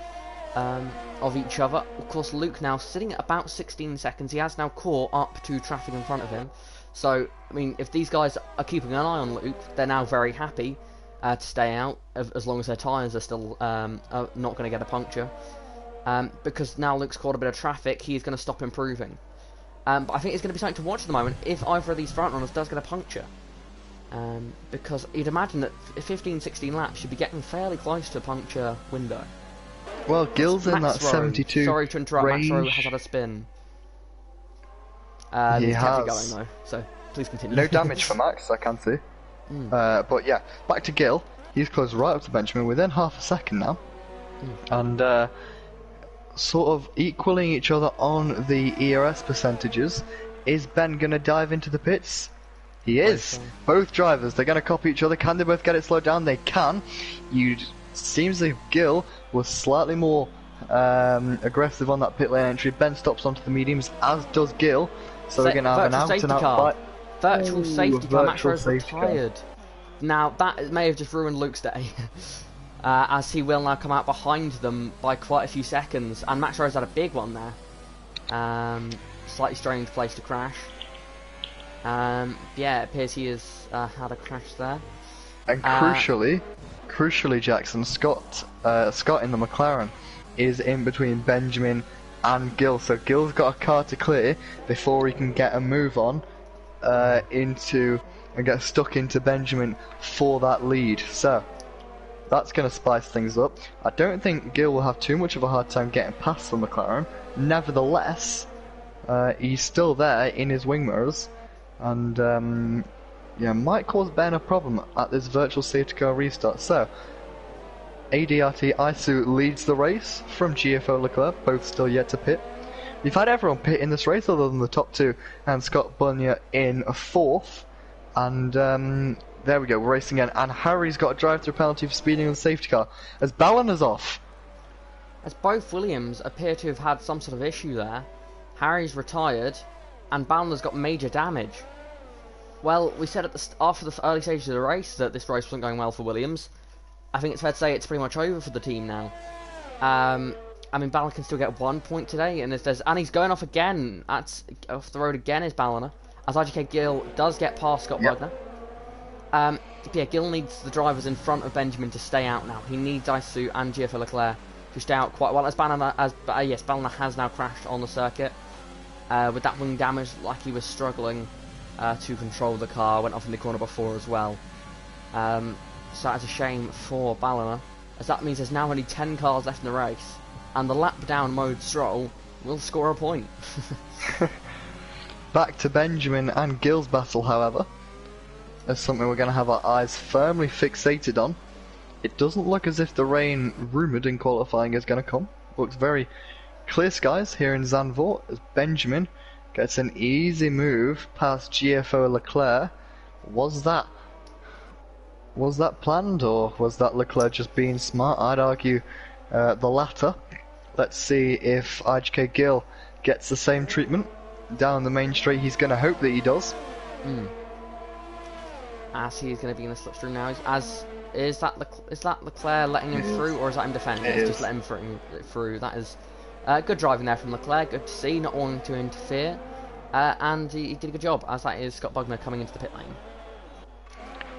of each other. Of course, Luke now sitting at about 16 seconds. He has now caught up to traffic in front of him. So, I mean, if these guys are keeping an eye on Luke, they're now very happy to stay out, as long as their tyres are still not going to get a puncture. Because now Luke's caught a bit of traffic, he's going to stop improving. But I think it's going to be something to watch at the moment if either of these front runners does get a puncture. Because you'd imagine that 15, 16 laps should be getting fairly close to a puncture window. Well, Gill's in Max that Rowe. 72 Sorry to interrupt, range. Max Rowe has had a spin. He He's kept it has. going though, so please continue. No damage for Max, I can see. But yeah, back to Gill. He's close right up to Benjamin within half a second now. And sort of equaling each other on the ERS percentages. Is Ben going to dive into the pits? He is. Both drivers, they're going to copy each other. Can they both get it slowed down? They can. Seems as if Gill was slightly more aggressive on that pit lane entry. Ben stops onto the mediums, as does Gill. So we're going to have an out-and-out fight. Virtual safety car. Max Rowe's safety car. retired. Now, that may have just ruined Luke's day. As he will now come out behind them by quite a few seconds. And Max Rowe's had a big one there. Slightly strange place to crash. Yeah, it appears he has had a crash there. And crucially, Jackson, Scott in the McLaren is in between Benjamin and Gill. So Gill's got a car to clear before he can get a move on and get stuck into Benjamin for that lead. So that's going to spice things up. I don't think Gill will have too much of a hard time getting past the McLaren. Nevertheless, he's still there in his wing mirrors, and yeah, might cause Ben a problem at this virtual safety car restart. So ADRT Isu leads the race from GFO Leclerc, both still yet to pit. We've had everyone pit in this race other than the top two, and Scott Bunya in a fourth. And there we go, we're racing again. And Harry's got a drive-through penalty for speeding in the safety car, as Ballina's off. As both Williams appear to have had some sort of issue there, Harry's retired, and Ballina's got major damage. Well, we said after the early stages of the race that this race wasn't going well for Williams. I think it's fair to say it's pretty much over for the team now. I mean, Ballina can still get 1 point today, and he's going off again. Off the road again is Ballina, as IGK Gill does get past Scott Bugner. Yeah, Gill needs the drivers in front of Benjamin to stay out now. He needs Isu and GFO Leclerc to stay out quite well. As Ballina has now crashed on the circuit with that wing damage, like he was struggling to control the car. Went off in the corner before as well. So that's a shame for Ballina, as that means there's now only 10 cars left in the race, and the lap down mode Stroll will score a point. Back to Benjamin and Gill's battle, however. That's something we're going to have our eyes firmly fixated on. It doesn't look as if the rain rumoured in qualifying is going to come. Looks very clear skies here in Zandvoort, as Benjamin gets an easy move past GFO Leclerc. Was that planned, or was that Leclerc just being smart? I'd argue the latter. Let's see if IGK Gill gets the same treatment down the main straight. He's going to hope that he does. As he's going to be in the slipstream now. Is that Leclerc letting him through, or is that him defending? Just let him through. That is good driving there from Leclerc. Good to see, not wanting to interfere. And he did a good job, as that is Scott Bugner coming into the pit lane.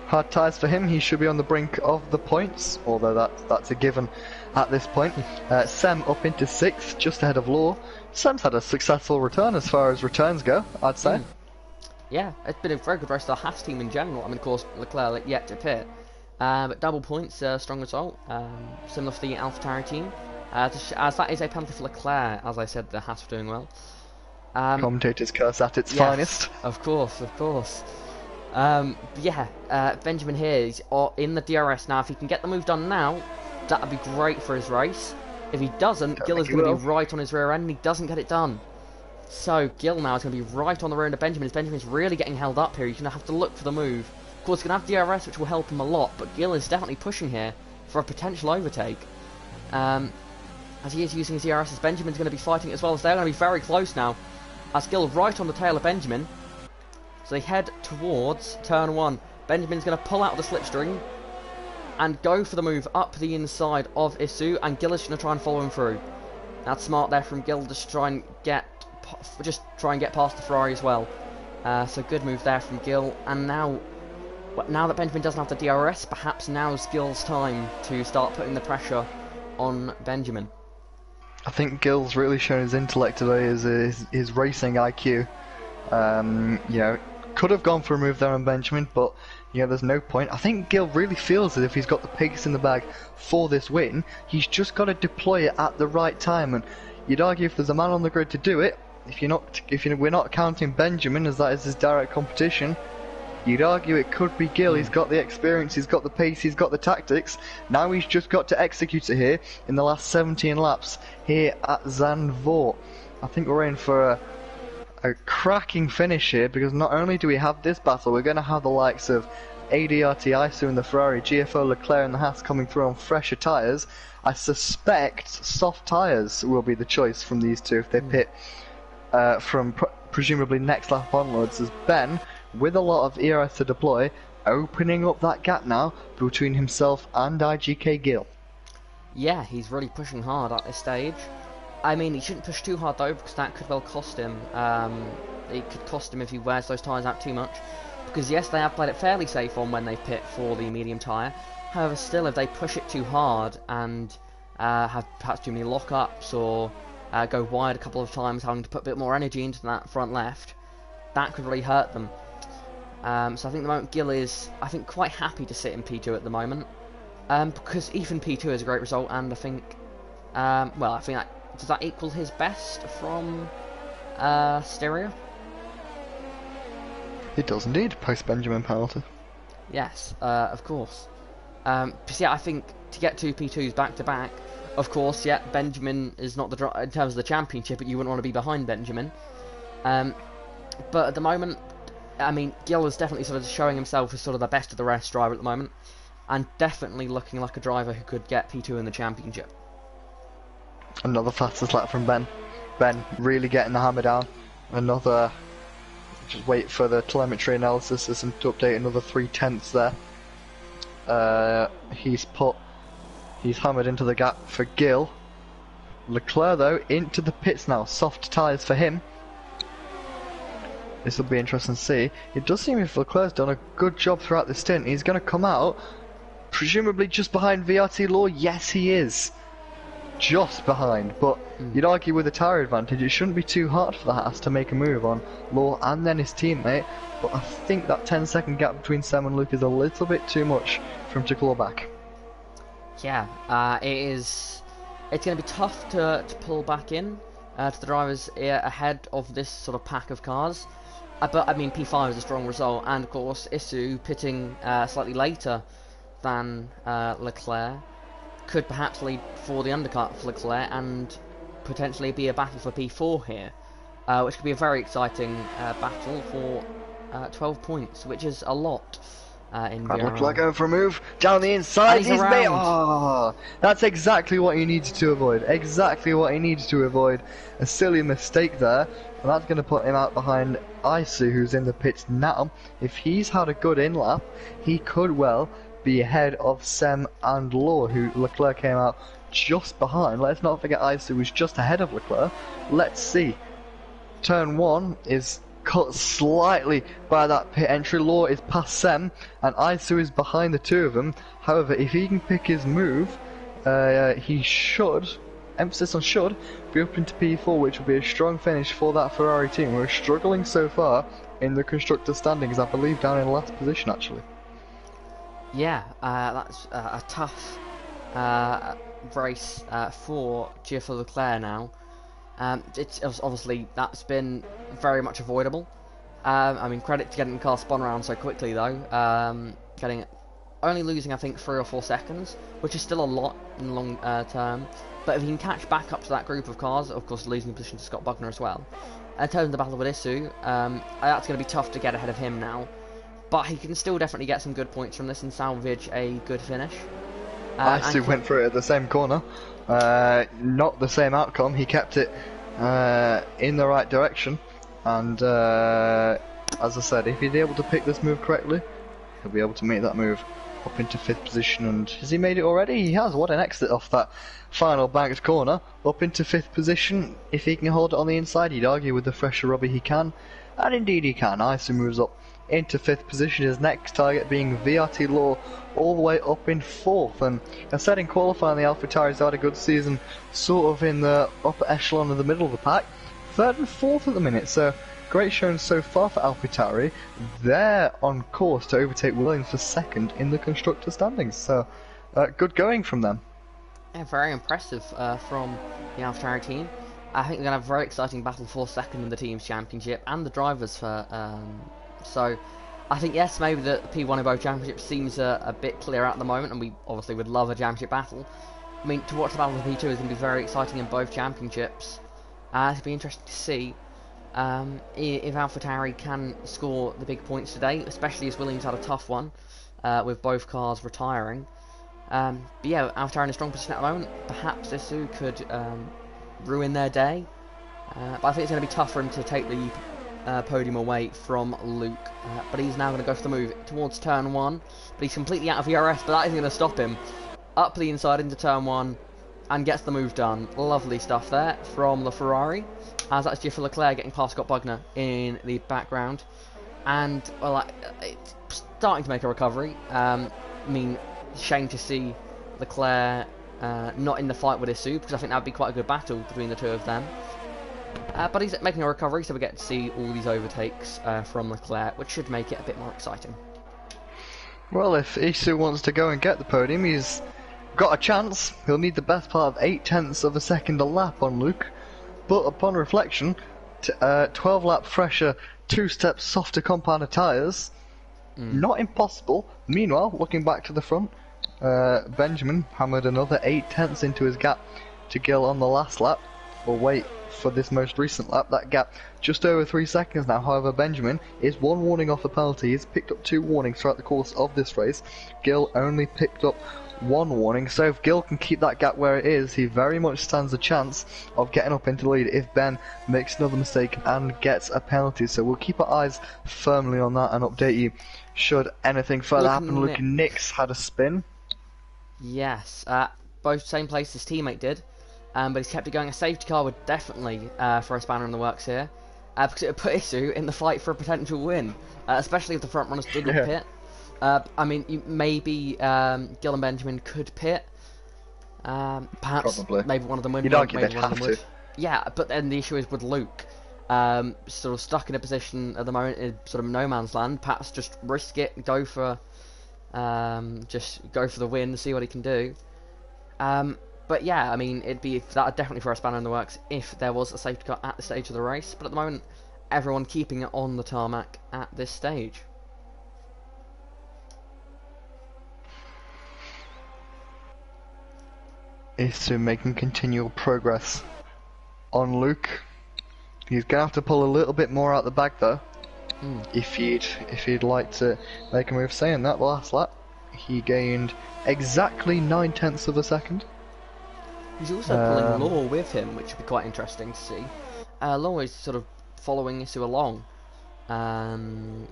Hard tyres for him. He should be on the brink of the points, although that's a given at this point. Sem up into 6th, just ahead of Law. Sem's had a successful return as far as returns go, I'd say. Yeah, it's been a very good race for the Haas team in general. I mean, of course, Leclerc yet to pit. But double points, strong result. Similar for the AlphaTauri team. As that is a penalty for Leclerc, as I said, the Haas were doing well. Commentator's curse at its finest. Of course. Benjamin here is in the DRS now. If he can get the move done now, that would be great for his race. If he doesn't, Gill is going to be right on his rear end, and he doesn't get it done. So Gill now is going to be right on the rear end of Benjamin. As Benjamin's really getting held up here, he's going to have to look for the move. Of course, he's going to have DRS, which will help him a lot, but Gill is definitely pushing here for a potential overtake. As he is using his DRS, as Benjamin's going to be fighting as well, as they're going to be very close now. As Gill right on the tail of Benjamin. So they head towards turn 1. Benjamin's going to pull out of the slipstream and go for the move up the inside of Isu, and Gill is going to try and follow him through. That's smart there from Gill, just try and get past the Ferrari as well. So good move there from Gill, and now that Benjamin doesn't have the DRS, perhaps now's Gill's time to start putting the pressure on Benjamin. I think Gil's really shown his intellect today, his racing IQ. You know, could have gone for a move there on Benjamin, but you know, there's no point. I think Gil really feels that if he's got the pace in the bag for this win, he's just got to deploy it at the right time. And you'd argue if there's a man on the grid to do it, we're not counting Benjamin as that is his direct competition, you'd argue it could be Gil. He's got the experience, he's got the pace, he's got the tactics. Now he's just got to execute it here in the last 17 laps here at Zandvoort. I think we're in for a cracking finish here, because not only do we have this battle, we're going to have the likes of ADRT Isu in the Ferrari, GFO Leclerc in the Haas coming through on fresher tyres. I suspect soft tyres will be the choice from these two if they pit from presumably next lap onwards, as Ben, with a lot of ERS to deploy, opening up that gap now between himself and IGK Gil. Yeah, he's really pushing hard at this stage. I mean, he shouldn't push too hard though, because that could well cost him. It could cost him if he wears those tyres out too much. Because yes, they have played it fairly safe on when they pit for the medium tyre. However, still, if they push it too hard and have perhaps too many lockups or go wide a couple of times, having to put a bit more energy into that front left, that could really hurt them. So I think the moment Gil is, I think, quite happy to sit in P2 at the moment, because even P2 is a great result, and I think, well, I think that. Does that equal his best from Styria? It does indeed, post Benjamin penalty. Yes, of course. Because yeah, I think to get two P2s back to back, of course, yeah, Benjamin is not the in terms of the championship, but you wouldn't want to be behind Benjamin. But at the moment, I mean, Gil is definitely sort of showing himself as sort of the best of the rest driver at the moment, and definitely looking like a driver who could get P2 in the championship. Another fastest lap from Ben. Ben really getting the hammer down. Another, just wait for the telemetry analysis system to update, another 0.3 there. He's hammered into the gap for Gil. Leclerc though, into the pits now, soft tyres for him. This will be interesting to see. It does seem if Leclerc's done a good job throughout the stint. He's going to come out, presumably just behind VRT Law. Yes, he is. Just behind, but you'd argue with the tyre advantage, it shouldn't be too hard for the Haas to make a move on Law and then his teammate, but I think that 10-second gap between Sam and Luke is a little bit too much for him to claw back. Yeah, it's going to be tough to pull back in to the drivers ahead of this sort of pack of cars, but I mean P5 is a strong result, and of course Isu pitting slightly later than Leclerc could perhaps lead for the undercut for Leclerc and potentially be a battle for P4 here, which could be a very exciting battle for 12 points, which is a lot in VRL. Leclerc going for a move down the inside. He's made. Oh, that's exactly what he needed to avoid. Exactly what he needed to avoid. A silly mistake there, and that's going to put him out behind Isu, who's in the pits now. If he's had a good in lap, he could well be ahead of Sem and Law, who Leclerc came out just behind. Let's not forget Isu was just ahead of Leclerc. Let's see. Turn 1 is cut slightly by that pit entry. Law is past Sem and Isu is behind the two of them. However, if he can pick his move, he should, emphasis on should, be up into P4, which will be a strong finish for that Ferrari team. We're struggling so far in the constructor standings, I believe down in last position actually. Yeah, that's a tough race for GFO Leclerc now. It's obviously that's been very much avoidable. I mean, credit to getting the car spun around so quickly though. Only losing I think 3 or 4 seconds, which is still a lot in the long term. But if he can catch back up to that group of cars, of course losing position to Scott Bugner as well. And in terms of the battle with Isu, that's going to be tough to get ahead of him now. But he can still definitely get some good points from this and salvage a good finish. Isu went for it at the same corner. Not the same outcome. He kept it in the right direction. And as I said, if he's able to pick this move correctly, he'll be able to make that move up into 5th position. And has he made it already? He has. What an exit off that final banked corner. Up into 5th position. If he can hold it on the inside, you'd argue with the fresher rubber he can. And indeed he can. Isu moves up into 5th position, his next target being VRT Law all the way up in 4th. And I said in qualifying, the AlphaTauris had a good season, sort of in the upper echelon of the middle of the pack, 3rd and 4th at the minute, so great showing so far for AlphaTauri. They're on course to overtake Williams for 2nd in the constructor standings, so good going from them. Yeah, very impressive from the AlphaTauri team. I think they're going to have a very exciting battle for 2nd in the team's championship, and the drivers for... so, I think, yes, maybe the P1 in both championships seems a bit clear at the moment, and we obviously would love a championship battle. I mean, to watch the battle of P2 is going to be very exciting in both championships. It'll be interesting to see if AlphaTauri can score the big points today, especially as Williams had a tough one with both cars retiring. But yeah, AlphaTauri in a strong position at the moment. Perhaps Isu could ruin their day, but I think it's going to be tough for him to take the podium away from Luke. But he's now going to go for the move towards turn 1, but he's completely out of ERS, but that isn't going to stop him. Up the inside into turn 1 and gets the move done. Lovely stuff there from the Ferrari, as that's Jiffer Leclerc getting past Scott Bugner in the background. And, well, it's starting to make a recovery. I mean, shame to see Leclerc not in the fight with Isu, because I think that would be quite a good battle between the two of them. But he's making a recovery, so we get to see all these overtakes from Leclerc, which should make it a bit more exciting. Well, if Isu wants to go and get the podium, he's got a chance. He'll need the best part of 0.8 of a second a lap on Luke, but upon reflection, 12 lap fresher, 2-step softer compounded tyres, not impossible. Meanwhile, looking back to the front, Benjamin hammered another 0.8 into his gap to Gil on the last lap. We'll wait for this most recent lap. That gap just over 3 seconds now. However, Benjamin is 1 warning off the penalty. He's picked up 2 warnings throughout the course of this race. Gil only picked up 1 warning, so if Gil can keep that gap where it is, he very much stands a chance of getting up into the lead if Ben makes another mistake and gets a penalty. So we'll keep our eyes firmly on that and update you should anything further happen. Luke Nix had a spin. Yes, both same place his teammate did, but he's kept it going. A safety car would definitely throw a spanner in the works here, because it would put Isu in the fight for a potential win, especially if the front runners didn't pit. I mean, maybe Gil and Benjamin could pit. Perhaps Probably. Maybe one of them would. You'd argue they'd have to. Yeah, but then the issue is with Luke, sort of stuck in a position at the moment in sort of no man's land. Perhaps just risk it, go for the win, see what he can do. But yeah, I mean, that would definitely throw a spanner in the works if there was a safety car at the stage of the race. But at the moment, everyone keeping it on the tarmac at this stage. Isu making continual progress on Luke. He's gonna have to pull a little bit more out the bag though, if he'd like to make a move. Saying that, the last lap he gained exactly 0.9 of a second. He's also pulling Law with him, which would be quite interesting to see. Law is sort of following Isu along,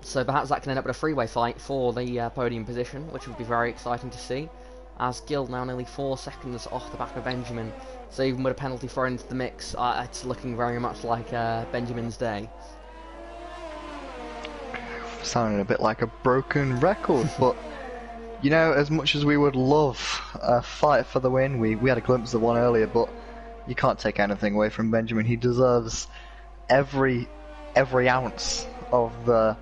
so perhaps that can end up with a freeway fight for the podium position, which would be very exciting to see. As Gil now nearly 4 seconds off the back of Benjamin, so even with a penalty thrown into the mix, it's looking very much like Benjamin's day. Sounding a bit like a broken record, but you know, as much as we would love a fight for the win, we had a glimpse of one earlier, but you can't take anything away from Benjamin. He deserves every ounce of the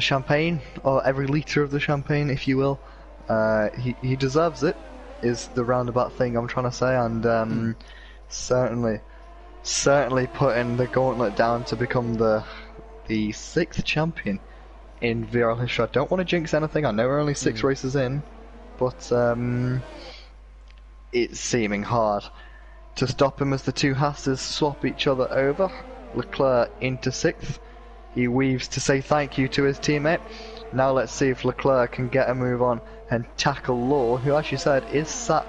champagne, or every litre of the champagne, if you will. He deserves it, is the roundabout thing I'm trying to say, and certainly putting the gauntlet down to become the 6th champion in VRL history. I don't want to jinx anything, I know we're only 6 races in, but it's seeming hard to stop him as the two Haas's swap each other over. Leclerc into 6th, he weaves to say thank you to his teammate. Now let's see if Leclerc can get a move on and tackle Law, who, as you said, is sat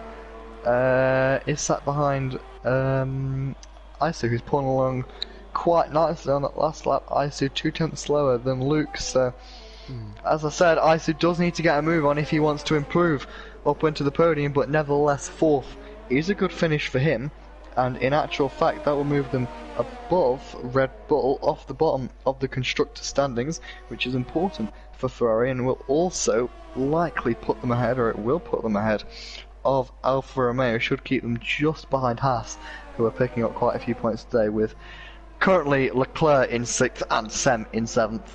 behind Isu, who's pulling along quite nicely on that last lap. Isu 2/10 slower than Luke, so as I said, Isu does need to get a move on if he wants to improve up into the podium, but nevertheless 4th is a good finish for him. and in actual fact that will move them above Red Bull off the bottom of the constructor standings, which is important for Ferrari, and will also likely put them ahead, or it will put them ahead of Alfa Romeo, should keep them just behind Haas, who are picking up quite a few points today, with currently Leclerc in 6th and Sem in 7th.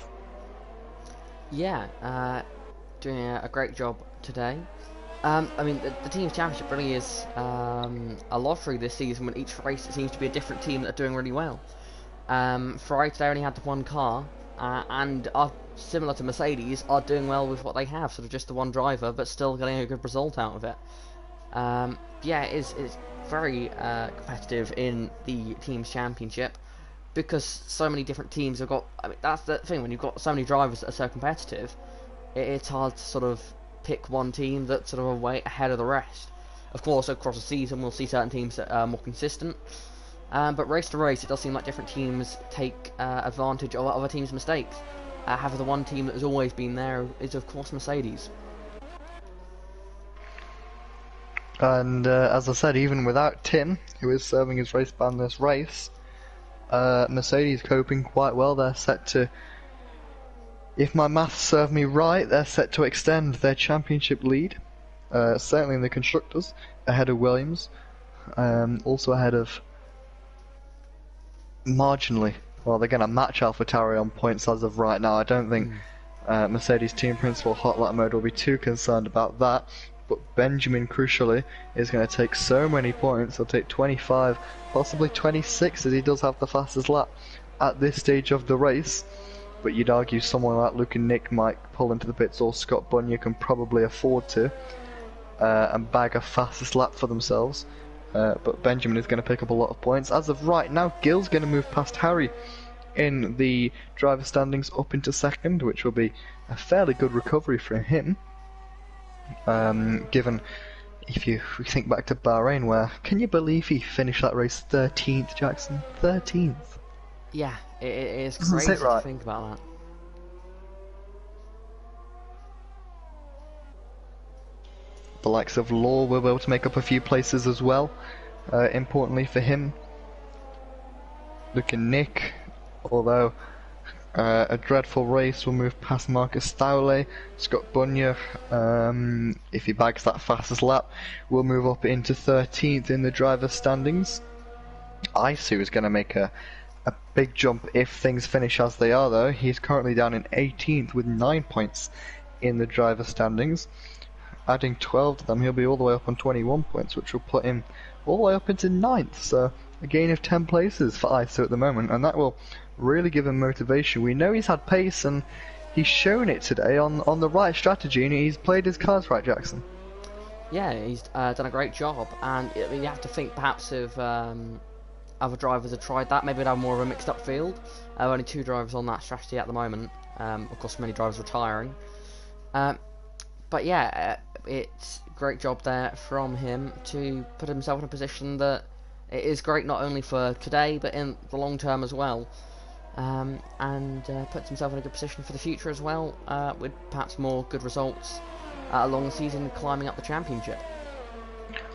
Yeah, doing a great job today. I mean, the team's championship really is a lottery this season. When each race it seems to be a different team that are doing really well. Ferrari today only had the one car, and are similar to Mercedes, are doing well with what they have, sort of just the one driver, but still getting a good result out of it. Yeah, it's very competitive in the team's championship, because so many different teams have got. I mean, that's the thing, when you've got so many drivers that are so competitive, it's hard to sort of pick one team that's sort of way ahead of the rest. Of course, across the season we'll see certain teams that are more consistent, but race to race it does seem like different teams take advantage of other teams' mistakes. However, the one team that has always been there is of course Mercedes. And as I said, even without Tim, who is serving as race ban this race, Mercedes coping quite well. They're set to, if my maths serve me right, they're set to extend their championship lead, certainly in the constructors, ahead of Williams, also ahead of, marginally, well, they're going to match AlphaTauri on points as of right now. I don't think Mercedes team principal Hot Lap Mode will be too concerned about that, but Benjamin, crucially, is going to take so many points. He'll take 25, possibly 26, as he does have the fastest lap at this stage of the race. But you'd argue someone like Luke and Nick might pull into the pits, or Scott Bunya can probably afford to, and bag a fastest lap for themselves. But Benjamin is going to pick up a lot of points. As of right now, Gill's going to move past Harry in the driver standings up into 2nd, which will be a fairly good recovery for him. Given, if you think back to Bahrain, where, can you believe he finished that race 13th, Jackson? 13th. Yeah, it is crazy to think about that. The likes of Law will be able to make up a few places as well, importantly for him. Look at Nick, although a dreadful race, will move past Marcus Stowley. Scott Bunya, if he bags that fastest lap, will move up into 13th in the driver's standings. Isu is going to make a big jump if things finish as they are, though. He's currently down in 18th with 9 points in the driver's standings. Adding 12 to them, he'll be all the way up on 21 points, which will put him all the way up into 9th. So a gain of 10 places for Isu at the moment, and that will really give him motivation. We know he's had pace, and he's shown it today on the right strategy, and he's played his cards right, Jackson. Yeah, he's done a great job, and I mean, you have to think perhaps if other drivers have tried that, maybe they'd have more of a mixed up field. Only 2 drivers on that strategy at the moment, of course many drivers retiring. But yeah, it's a great job there from him to put himself in a position that it is great not only for today but in the long term as well, and puts himself in a good position for the future as well, with perhaps more good results along the season, climbing up the championship.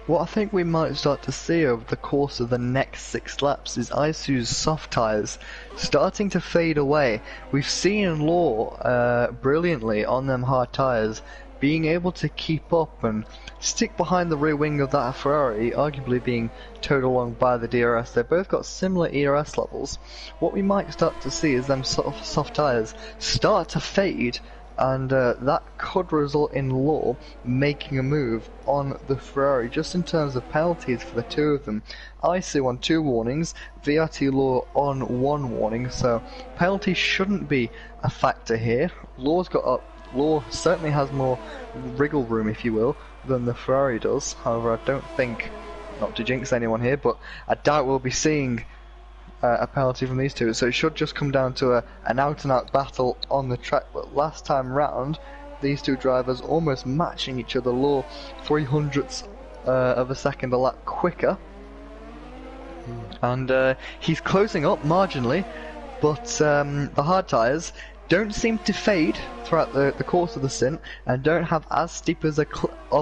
What I think we might start to see over the course of the next 6 laps is Isu's soft tyres starting to fade away. We've seen Law brilliantly on them hard tyres being able to keep up and stick behind the rear wing of that Ferrari, arguably being towed along by the DRS. They've both got similar ERS levels. What we might start to see is them soft tyres start to fade, and that could result in Law making a move on the Ferrari, just in terms of penalties for the 2 of them. Isu on 2 warnings, VRT Law on 1 warning, so penalties shouldn't be a factor here. Law certainly has more wriggle room, if you will, than the Ferrari does. However, I don't think, not to jinx anyone here, but I doubt we'll be seeing a penalty from these 2, so it should just come down to an out-and-out battle on the track. But last time round, these 2 drivers almost matching each other. Law 300ths of a second a lap quicker, and he's closing up marginally, but the hard tyres don't seem to fade throughout the course of the stint, and don't have as steep of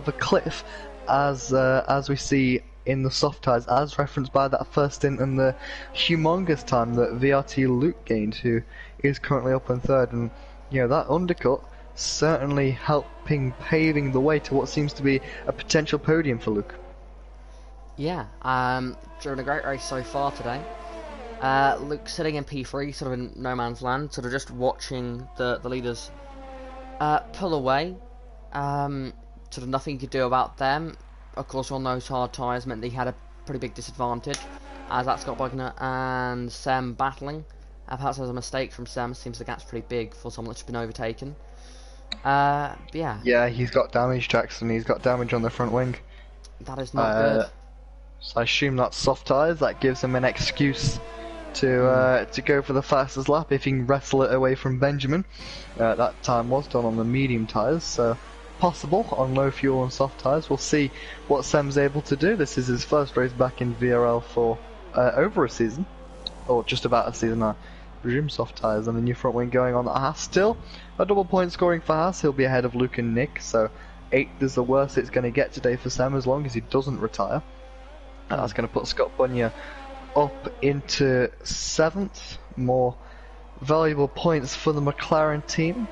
a cliff as we see in the soft tires, as referenced by that first stint and the humongous time that VRT Luke gained, who is currently up in third. And you know, that undercut certainly helping paving the way to what seems to be a potential podium for Luke. Yeah, during a great race so far today. Luke sitting in P3, sort of in no man's land, sort of just watching the leaders pull away. Sort of nothing he could do about them. Of course, on those hard tyres meant that he had a pretty big disadvantage, as that's Scott Bugner and Sem battling. Perhaps there's a mistake from Sem. Seems the gap's pretty big for someone that's been overtaken. But yeah. Yeah, he's got damage, Jackson. He's got damage on the front wing. That is not good. So I assume that's soft tyres. That gives him an excuse to go for the fastest lap if he can wrestle it away from Benjamin. That time was done on the medium tyres, so possible on low fuel and soft tyres. We'll see what Sem's able to do. This is his first race back in VRL for over a season, or just about a season. I presume soft tyres and the new front wing going on at Haas. Still a double point scoring for Haas. He'll be ahead of Luke and Nick, so 8th is the worst it's going to get today for Sem, as long as he doesn't retire. And that's going to put Scott Bunya up into 7th. More valuable points for the McLaren team,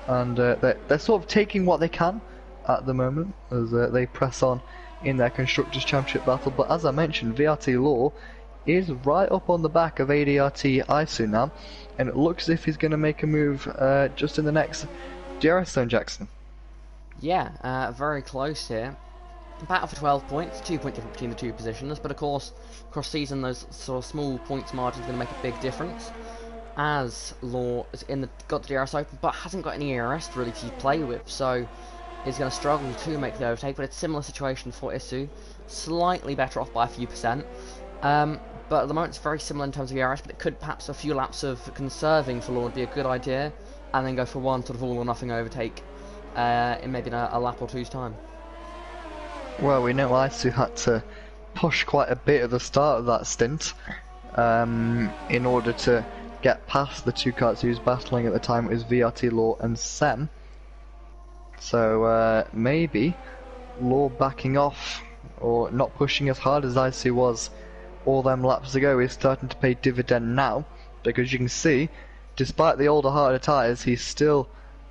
and they're sort of taking what they can at the moment as they press on in their Constructors' Championship battle. But as I mentioned, VRT Law is right up on the back of ADRT Isu now, and it looks as if he's going to make a move just in the next DRS zone, Jackson. Yeah, very close here. Battle for 12 points, 2 point difference between the two positions, but of course, across season, those sort of small points margins are going to make a big difference. As Law is got the DRS open, but hasn't got any ERS really to play with, so he's going to struggle to make the overtake. But it's a similar situation for Isu, slightly better off by a few percent. But at the moment, it's very similar in terms of ERS, but it could perhaps a few laps of conserving for Law would be a good idea, and then go for one sort of all or nothing overtake in maybe a lap or two's time. Well, we know Isu had to push quite a bit at the start of that stint in order to get past the two cars he was battling at the time. It was VRT Law and Sem. So maybe Law backing off or not pushing as hard as Isu was all them laps ago is starting to pay dividend now, because you can see, despite the older, harder tyres, he's still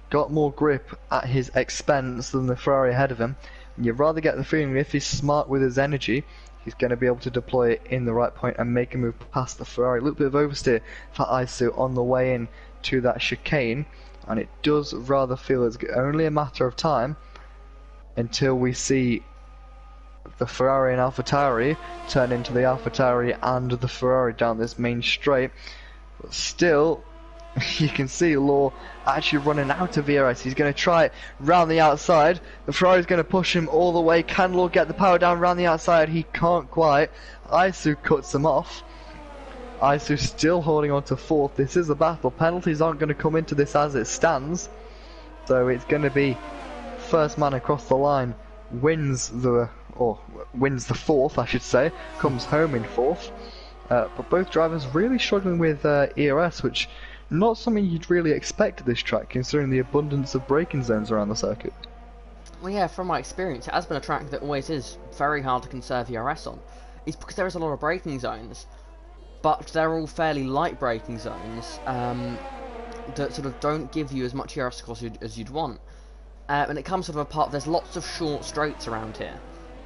got more grip at his expense than the Ferrari ahead of him. And you'd rather get the feeling if he's smart with his energy, he's going to be able to deploy it in the right point and make a move past the Ferrari. A little bit of oversteer for Isu on the way in to that chicane, and it does rather feel it's only a matter of time until we see the Ferrari and AlphaTauri turn into the AlphaTauri and the Ferrari down this main straight. But still, you can see Law actually running out of ERS. He's going to try it round the outside. The Ferrari's going to push him all the way. Can Law get the power down round the outside? He can't quite. Isu cuts him off. Isu still holding on to 4th. This is a battle. Penalties aren't going to come into this as it stands. So it's going to be first man across the line wins the 4th, I should say. Comes home in 4th. But both drivers really struggling with ERS, which not something you'd really expect at this track, considering the abundance of braking zones around the circuit. Well, yeah, from my experience, it has been a track that always is very hard to conserve ERS on. It's because there is a lot of braking zones, but they're all fairly light braking zones that sort of don't give you as much ERS course as you'd want. And it comes sort of apart. There's lots of short straights around here.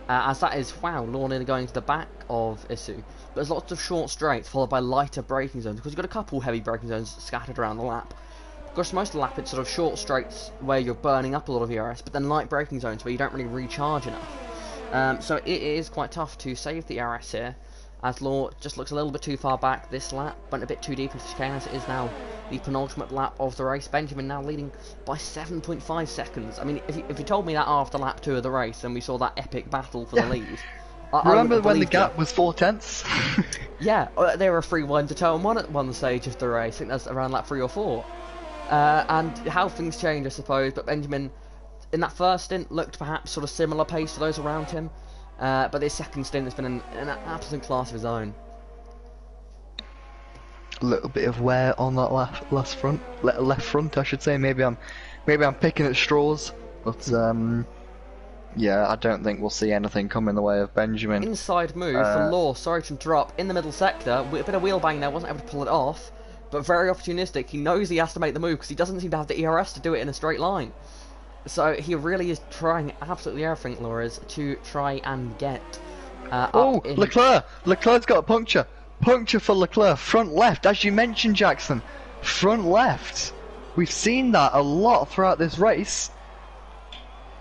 As that is, wow, Law nearly going to the back of Isu. But there's lots of short straights followed by lighter braking zones, because you've got a couple heavy braking zones scattered around the lap. Of course, most of the lap it's sort of short straights where you're burning up a lot of ERS, but then light braking zones where you don't really recharge enough. So it is quite tough to save the ERS here, as Law just looks a little bit too far back this lap, went a bit too deep into the chicane, as it is now the penultimate lap of the race. Benjamin now leading by 7.5 seconds. I mean, if you told me that after lap 2 of the race and we saw that epic battle for the lead... Remember when the gap was 4/10? Yeah, they were a 3-1 to turn 1 at one stage of the race. I think that's around lap 3 or 4. And how things change, I suppose, but Benjamin, in that first stint, looked perhaps sort of similar pace to those around him. But this second stint has been in an absolute class of his own. A little bit of wear on that left front, I should say. Maybe I'm picking at straws, but yeah, I don't think we'll see anything come in the way of Benjamin. Inside move for Law, sorry to interrupt, in the middle sector, with a bit of wheel bang there, wasn't able to pull it off, but very opportunistic. He knows he has to make the move because he doesn't seem to have the ERS to do it in a straight line. So he really is trying absolutely everything, Law is, to try and get Oh, up in... Leclerc! Leclerc's got a puncture. Puncture for Leclerc, front left, as you mentioned, Jackson. Front left. We've seen that a lot throughout this race.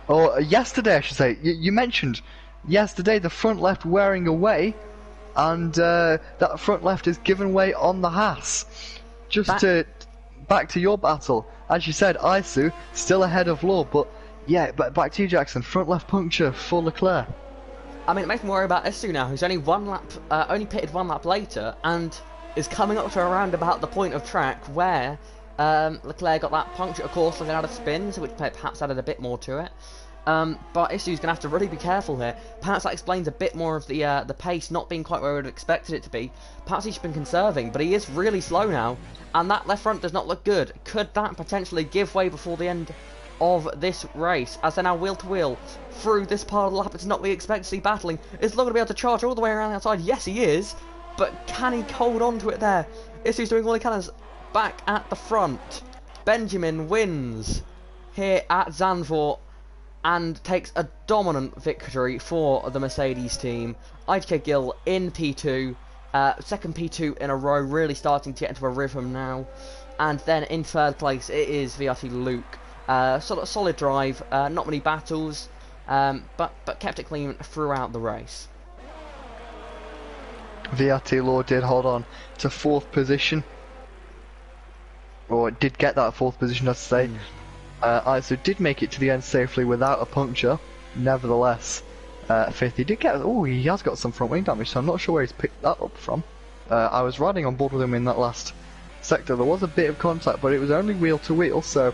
Or yesterday, I should say. You mentioned yesterday the front left wearing away, and that front left is given way on the Haas. Back to your battle. As you said, Isu still ahead of Law, but yeah, but back to you, Jackson. Front left puncture for Leclerc. I mean, it makes me worry about Isu now, who's only only pitted 1 lap later, and is coming up to around about the point of track where Leclerc got that puncture, of course, looking out of spins, which perhaps added a bit more to it. But Isu's going to have to really be careful here. Perhaps that explains a bit more of the pace not being quite where we would have expected it to be. Perhaps he's been conserving, but he is really slow now, and that left front does not look good. Could that potentially give way before the end of this race, as they're now wheel to wheel through this part of the lap? It's not what we expect to see battling. Is Law going to be able to charge all the way around the outside? Yes, he is, but can he hold on to it there? Isu's doing all he can. Back at the front, Benjamin wins here at Zandvoort and takes a dominant victory for the Mercedes team. IDK Gil in P2, second P2 in a row, really starting to get into a rhythm now. And then in third place it is VRT Luke. Sort of solid drive, not many battles, but kept it clean throughout the race. VRT Law did hold on to 4th position, or did get that 4th position, I'd say. Isu did make it to the end safely without a puncture. Nevertheless, 5th. He did get. Oh, he has got some front wing damage, so I'm not sure where he's picked that up from. I was riding on board with him in that last sector. There was a bit of contact, but it was only wheel to wheel, so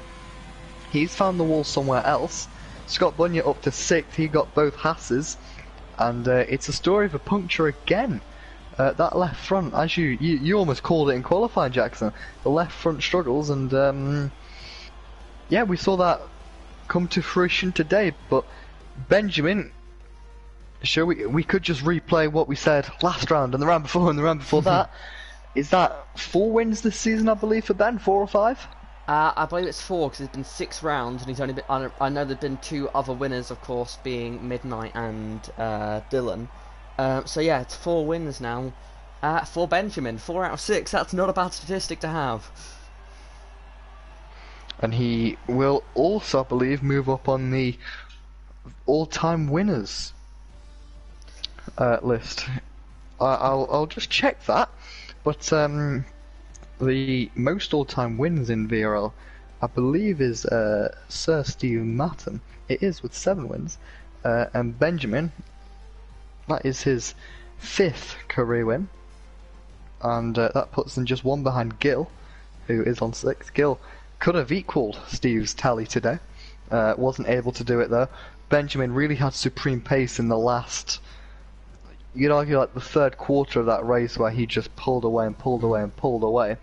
he's found the wall somewhere else. Scott Bunyard up to 6th. He got both Hasses, and it's a story of a puncture again. That left front, as you almost called it in qualifying, Jackson. The left front struggles, and yeah, we saw that come to fruition today. But Benjamin, sure, we could just replay what we said last round and the round before and the round before that. Is that 4 wins this season, I believe, for Ben? 4 or 5? I believe it's 4 because there's been 6 rounds, and he's only been. I know there've been 2 other winners, of course, being Midnight and Dylan. So yeah, it's 4 wins now for Benjamin. 4 out of 6. That's not a bad statistic to have. And he will also, I believe, move up on the all-time winners list. I'll just check that. But the most all-time wins in VRL, I believe, is Sir Steve Matten. It is with 7 wins, and Benjamin. That is his 5th career win, and that puts him just 1 behind Gil, who is on 6th. Gil could have equalled Steve's tally today, wasn't able to do it though. Benjamin really had supreme pace in the last, you'd argue, like the 3rd quarter of that race, where he just pulled away and pulled away and pulled away.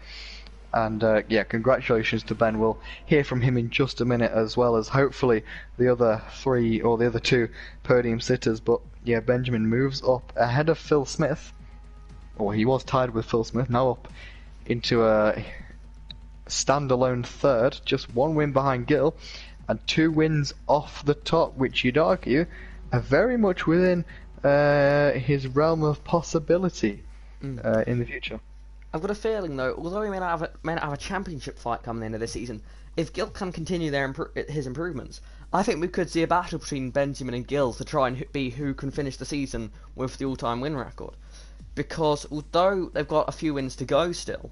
And yeah, congratulations to Ben. We'll hear from him in just a minute, as well as hopefully the other 3 or the other 2 podium sitters. But yeah, Benjamin moves up ahead of Phil Smith, or he was tied with Phil Smith, now up into a standalone 3rd, just 1 win behind Gil, and 2 wins off the top, which you'd argue are very much within his realm of possibility in the future. I've got a feeling, though, although we may not have a championship fight coming into this season, if Gil can continue his improvements, I think we could see a battle between Benjamin and Gil to try and be who can finish the season with the all-time win record. Because although they've got a few wins to go still,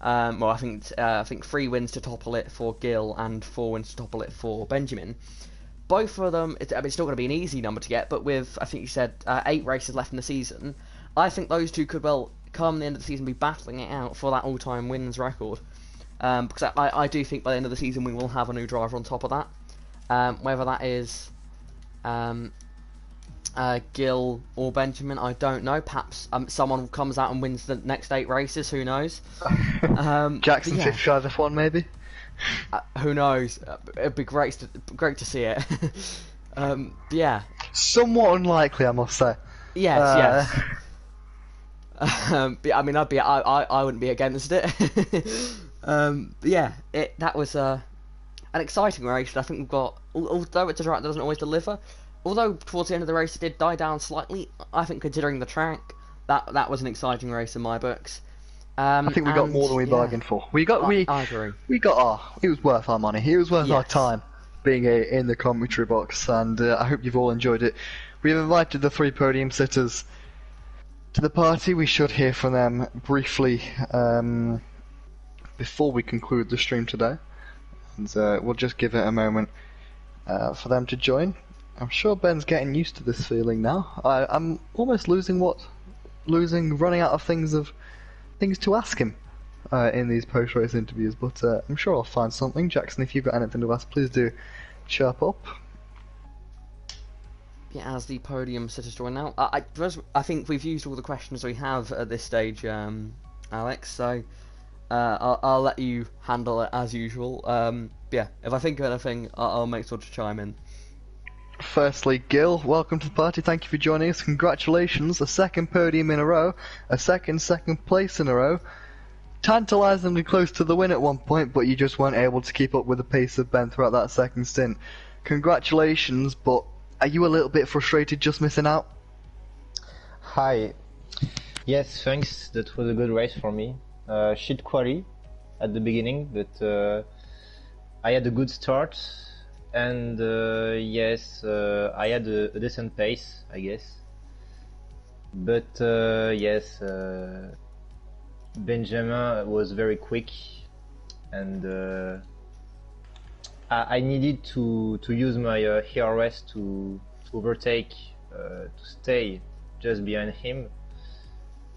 well, I think 3 wins to topple it for Gil and 4 wins to topple it for Benjamin. Both of them, it's still going to be an easy number to get, but with, I think you said, 8 races left in the season, I think those 2 could, well, come the end of the season, be battling it out for that all-time wins record. Because I do think by the end of the season we will have a new driver on top of that. Whether that is Gil or Benjamin, I don't know. Perhaps someone comes out and wins the next 8 races, who knows? Jackson yeah. 55 F1 maybe? Who knows? It'd be great to see it. Yeah. Somewhat unlikely, I must say. Yes, yes. But, I mean, I wouldn't be against it. But yeah, that was an exciting race. I think we've got, although it's a track that doesn't always deliver, although towards the end of the race it did die down slightly. I think considering the track, that was an exciting race in my books. I think we got more than we bargained for. I agree. It was worth our money. It was worth our time being in the commentary box, and I hope you've all enjoyed it. We've invited the 3 podium sitters to the party. We should hear from them briefly before we conclude the stream today, and we'll just give it a moment for them to join. I'm sure Ben's getting used to this feeling now. I'm almost running out of things to ask him in these post-race interviews, but I'm sure I'll find something. Jackson, if you've got anything to ask, please do chirp up. Yeah, as the podium sitters join now, I think we've used all the questions we have at this stage, Alex, so I'll let you handle it as usual. Yeah, if I think of anything, I'll make sure to chime in. Firstly, Gil, welcome to the party. Thank you for joining us. Congratulations, a second podium in a row, a second place in a row. Tantalisingly close to the win at one point, but you just weren't able to keep up with the pace of Ben throughout that second stint. Congratulations, but are you a little bit frustrated just missing out? Hi. Yes, thanks. That was a good race for me. Shit quali at the beginning, but I had a good start. And yes, I had a decent pace, I guess. But yes, Benjamin was very quick, and I needed to use my ERS to overtake, to stay just behind him.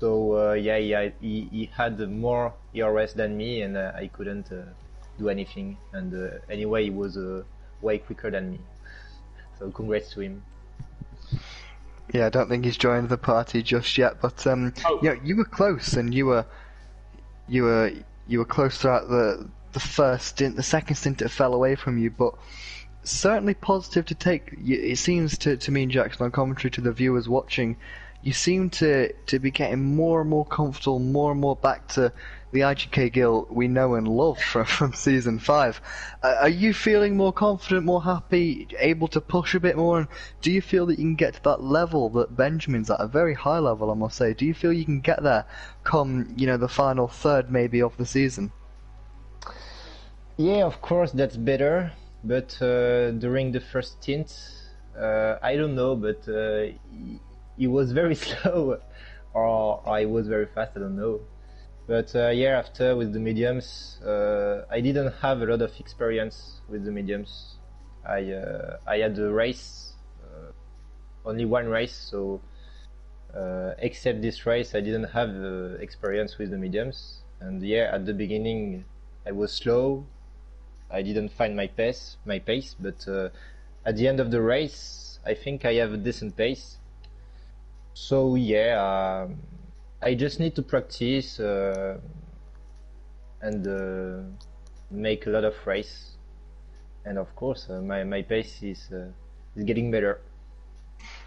So yeah, he had more ERS than me, and I couldn't do anything. And anyway, he was way quicker than me. So congrats to him. Yeah, I don't think he's joined the party just yet, but yeah, you were close, and you were close throughout the first stint. The second stint it fell away from you, but certainly positive to take. It seems to me and Jackson on commentary, to the viewers watching, you seem to be getting more and more comfortable, more and more back to the IGK Gil we know and love from season 5. Are you feeling more confident, more happy, able to push a bit more? And do you feel that you can get to that level that Benjamin's at, a very high level, I must say? Do you feel you can get there come, the final third maybe of the season? Yeah, of course, that's better. But during the first stint, I don't know, but he was very slow, or I was very fast, I don't know. But yeah, after with the mediums, I didn't have a lot of experience with the mediums. I had a race, only one race, so except this race, I didn't have experience with the mediums. And yeah, at the beginning, I was slow. I didn't find my pace, but at the end of the race, I think I have a decent pace. So yeah, I just need to practice and make a lot of race, and of course my pace is getting better.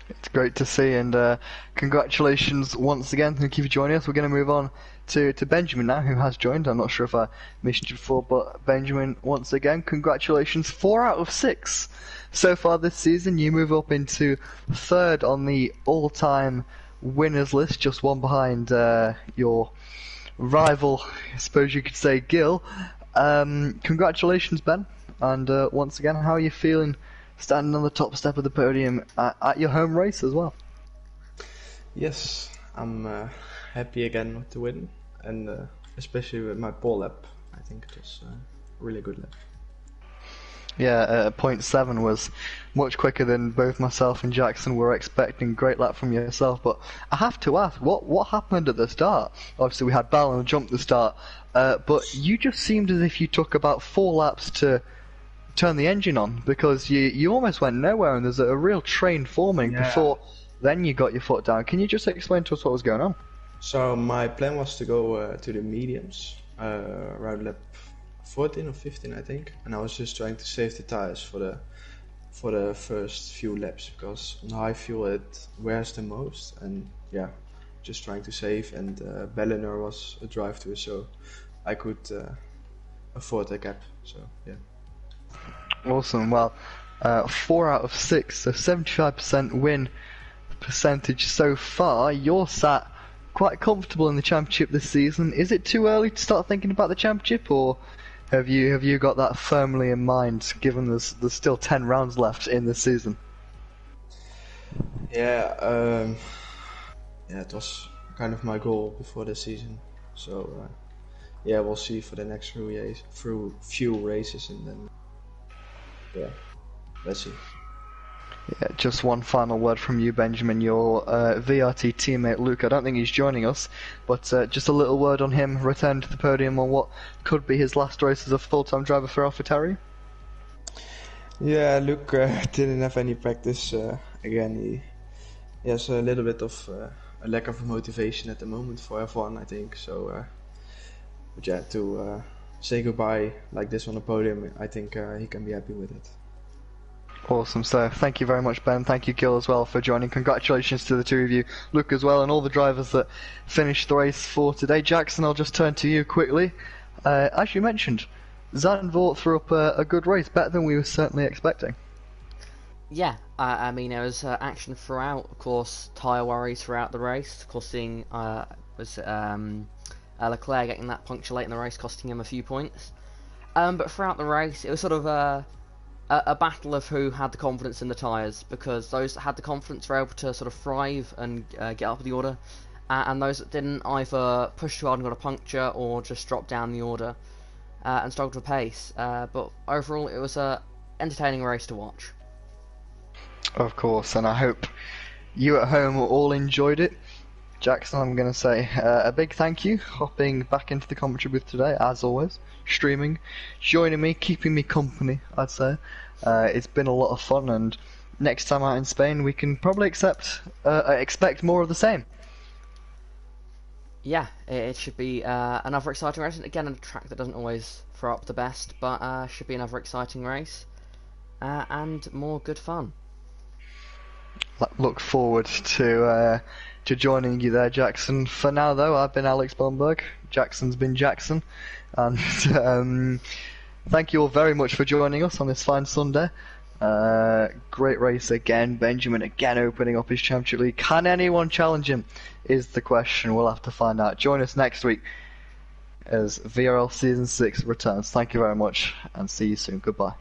It's great to see, and congratulations once again. Thank you for joining us. We're going to move on to Benjamin now, who has joined. I'm not sure if I mentioned you before, but Benjamin, once again, congratulations. 4 out of 6 so far this season. You move up into third on the all-time winners list, just one behind your rival, I suppose you could say, Gil. Congratulations, Ben, and once again, how are you feeling standing on the top step of the podium at your home race as well? Yes, I'm happy again with the win, and especially with my pole lap. I think it was a really good lap. Yeah, 0.7 was much quicker than both myself and Jackson were expecting. Great lap from yourself, but I have to ask, what happened at the start? Obviously we had Bal on the jump at the start, but you just seemed as if you took about 4 laps to turn the engine on, because you almost went nowhere, and there's a real train forming before then you got your foot down. Can you just explain to us what was going on? So my plan was to go to the mediums around lap 14 or 15, I think, and I was just trying to save the tires for for the first few laps, because on high fuel it wears the most, and yeah, just trying to save. And Belliner was a drive to, so I could afford a gap. So yeah. Awesome. Well, 4 out of 6, so 75% win percentage so far. You're sat quite comfortable in the championship this season. Is it too early to start thinking about the championship, or have you got that firmly in mind, given there's still 10 rounds left in this season? Yeah, it was kind of my goal before the season. So yeah, we'll see for the next few races, and then yeah, let's see. Yeah, just one final word from you, Benjamin. Your VRT teammate Luke, I don't think he's joining us, but just a little word on him, return to the podium on what could be his last race as a full-time driver for AlphaTauri. Yeah, Luke didn't have any practice. Again, he has a little bit of a lack of motivation at the moment for F1, I think. So, but yeah, to say goodbye like this on the podium, I think he can be happy with it. Awesome, so thank you very much, Ben. Thank you, Gil, as well, for joining. Congratulations to the two of you, Luke as well, and all the drivers that finished the race for today. Jackson, I'll just turn to you quickly. As you mentioned, Zandvoort threw up a good race, better than we were certainly expecting. Yeah, I mean, there was action throughout, of course, tyre worries throughout the race. Of course, seeing Leclerc getting that puncture late in the race, costing him a few points. But throughout the race, it was sort of a battle of who had the confidence in the tyres, because those that had the confidence were able to sort of thrive and get up the order, and those that didn't either pushed too hard and got a puncture or just dropped down the order and struggled with pace. But overall, it was a entertaining race to watch. Of course, and I hope you at home all enjoyed it. Jackson, I'm going to say a big thank you, hopping back into the commentary booth today, as always, streaming, joining me, keeping me company, I'd say. It's been a lot of fun, and next time out in Spain, we can probably expect more of the same. Yeah, it should be another exciting race. Again, a track that doesn't always throw up the best, but should be another exciting race and more good fun. Look forward to joining you there, Jackson. For now, though, I've been Alex Bomberg. Jackson's been Jackson, and thank you all very much for joining us on this fine Sunday. Great race again. Benjamin again opening up his Championship League. Can anyone challenge him? Is the question. We'll have to find out. Join us next week as VRL Season 6 returns. Thank you very much, and see you soon. Goodbye.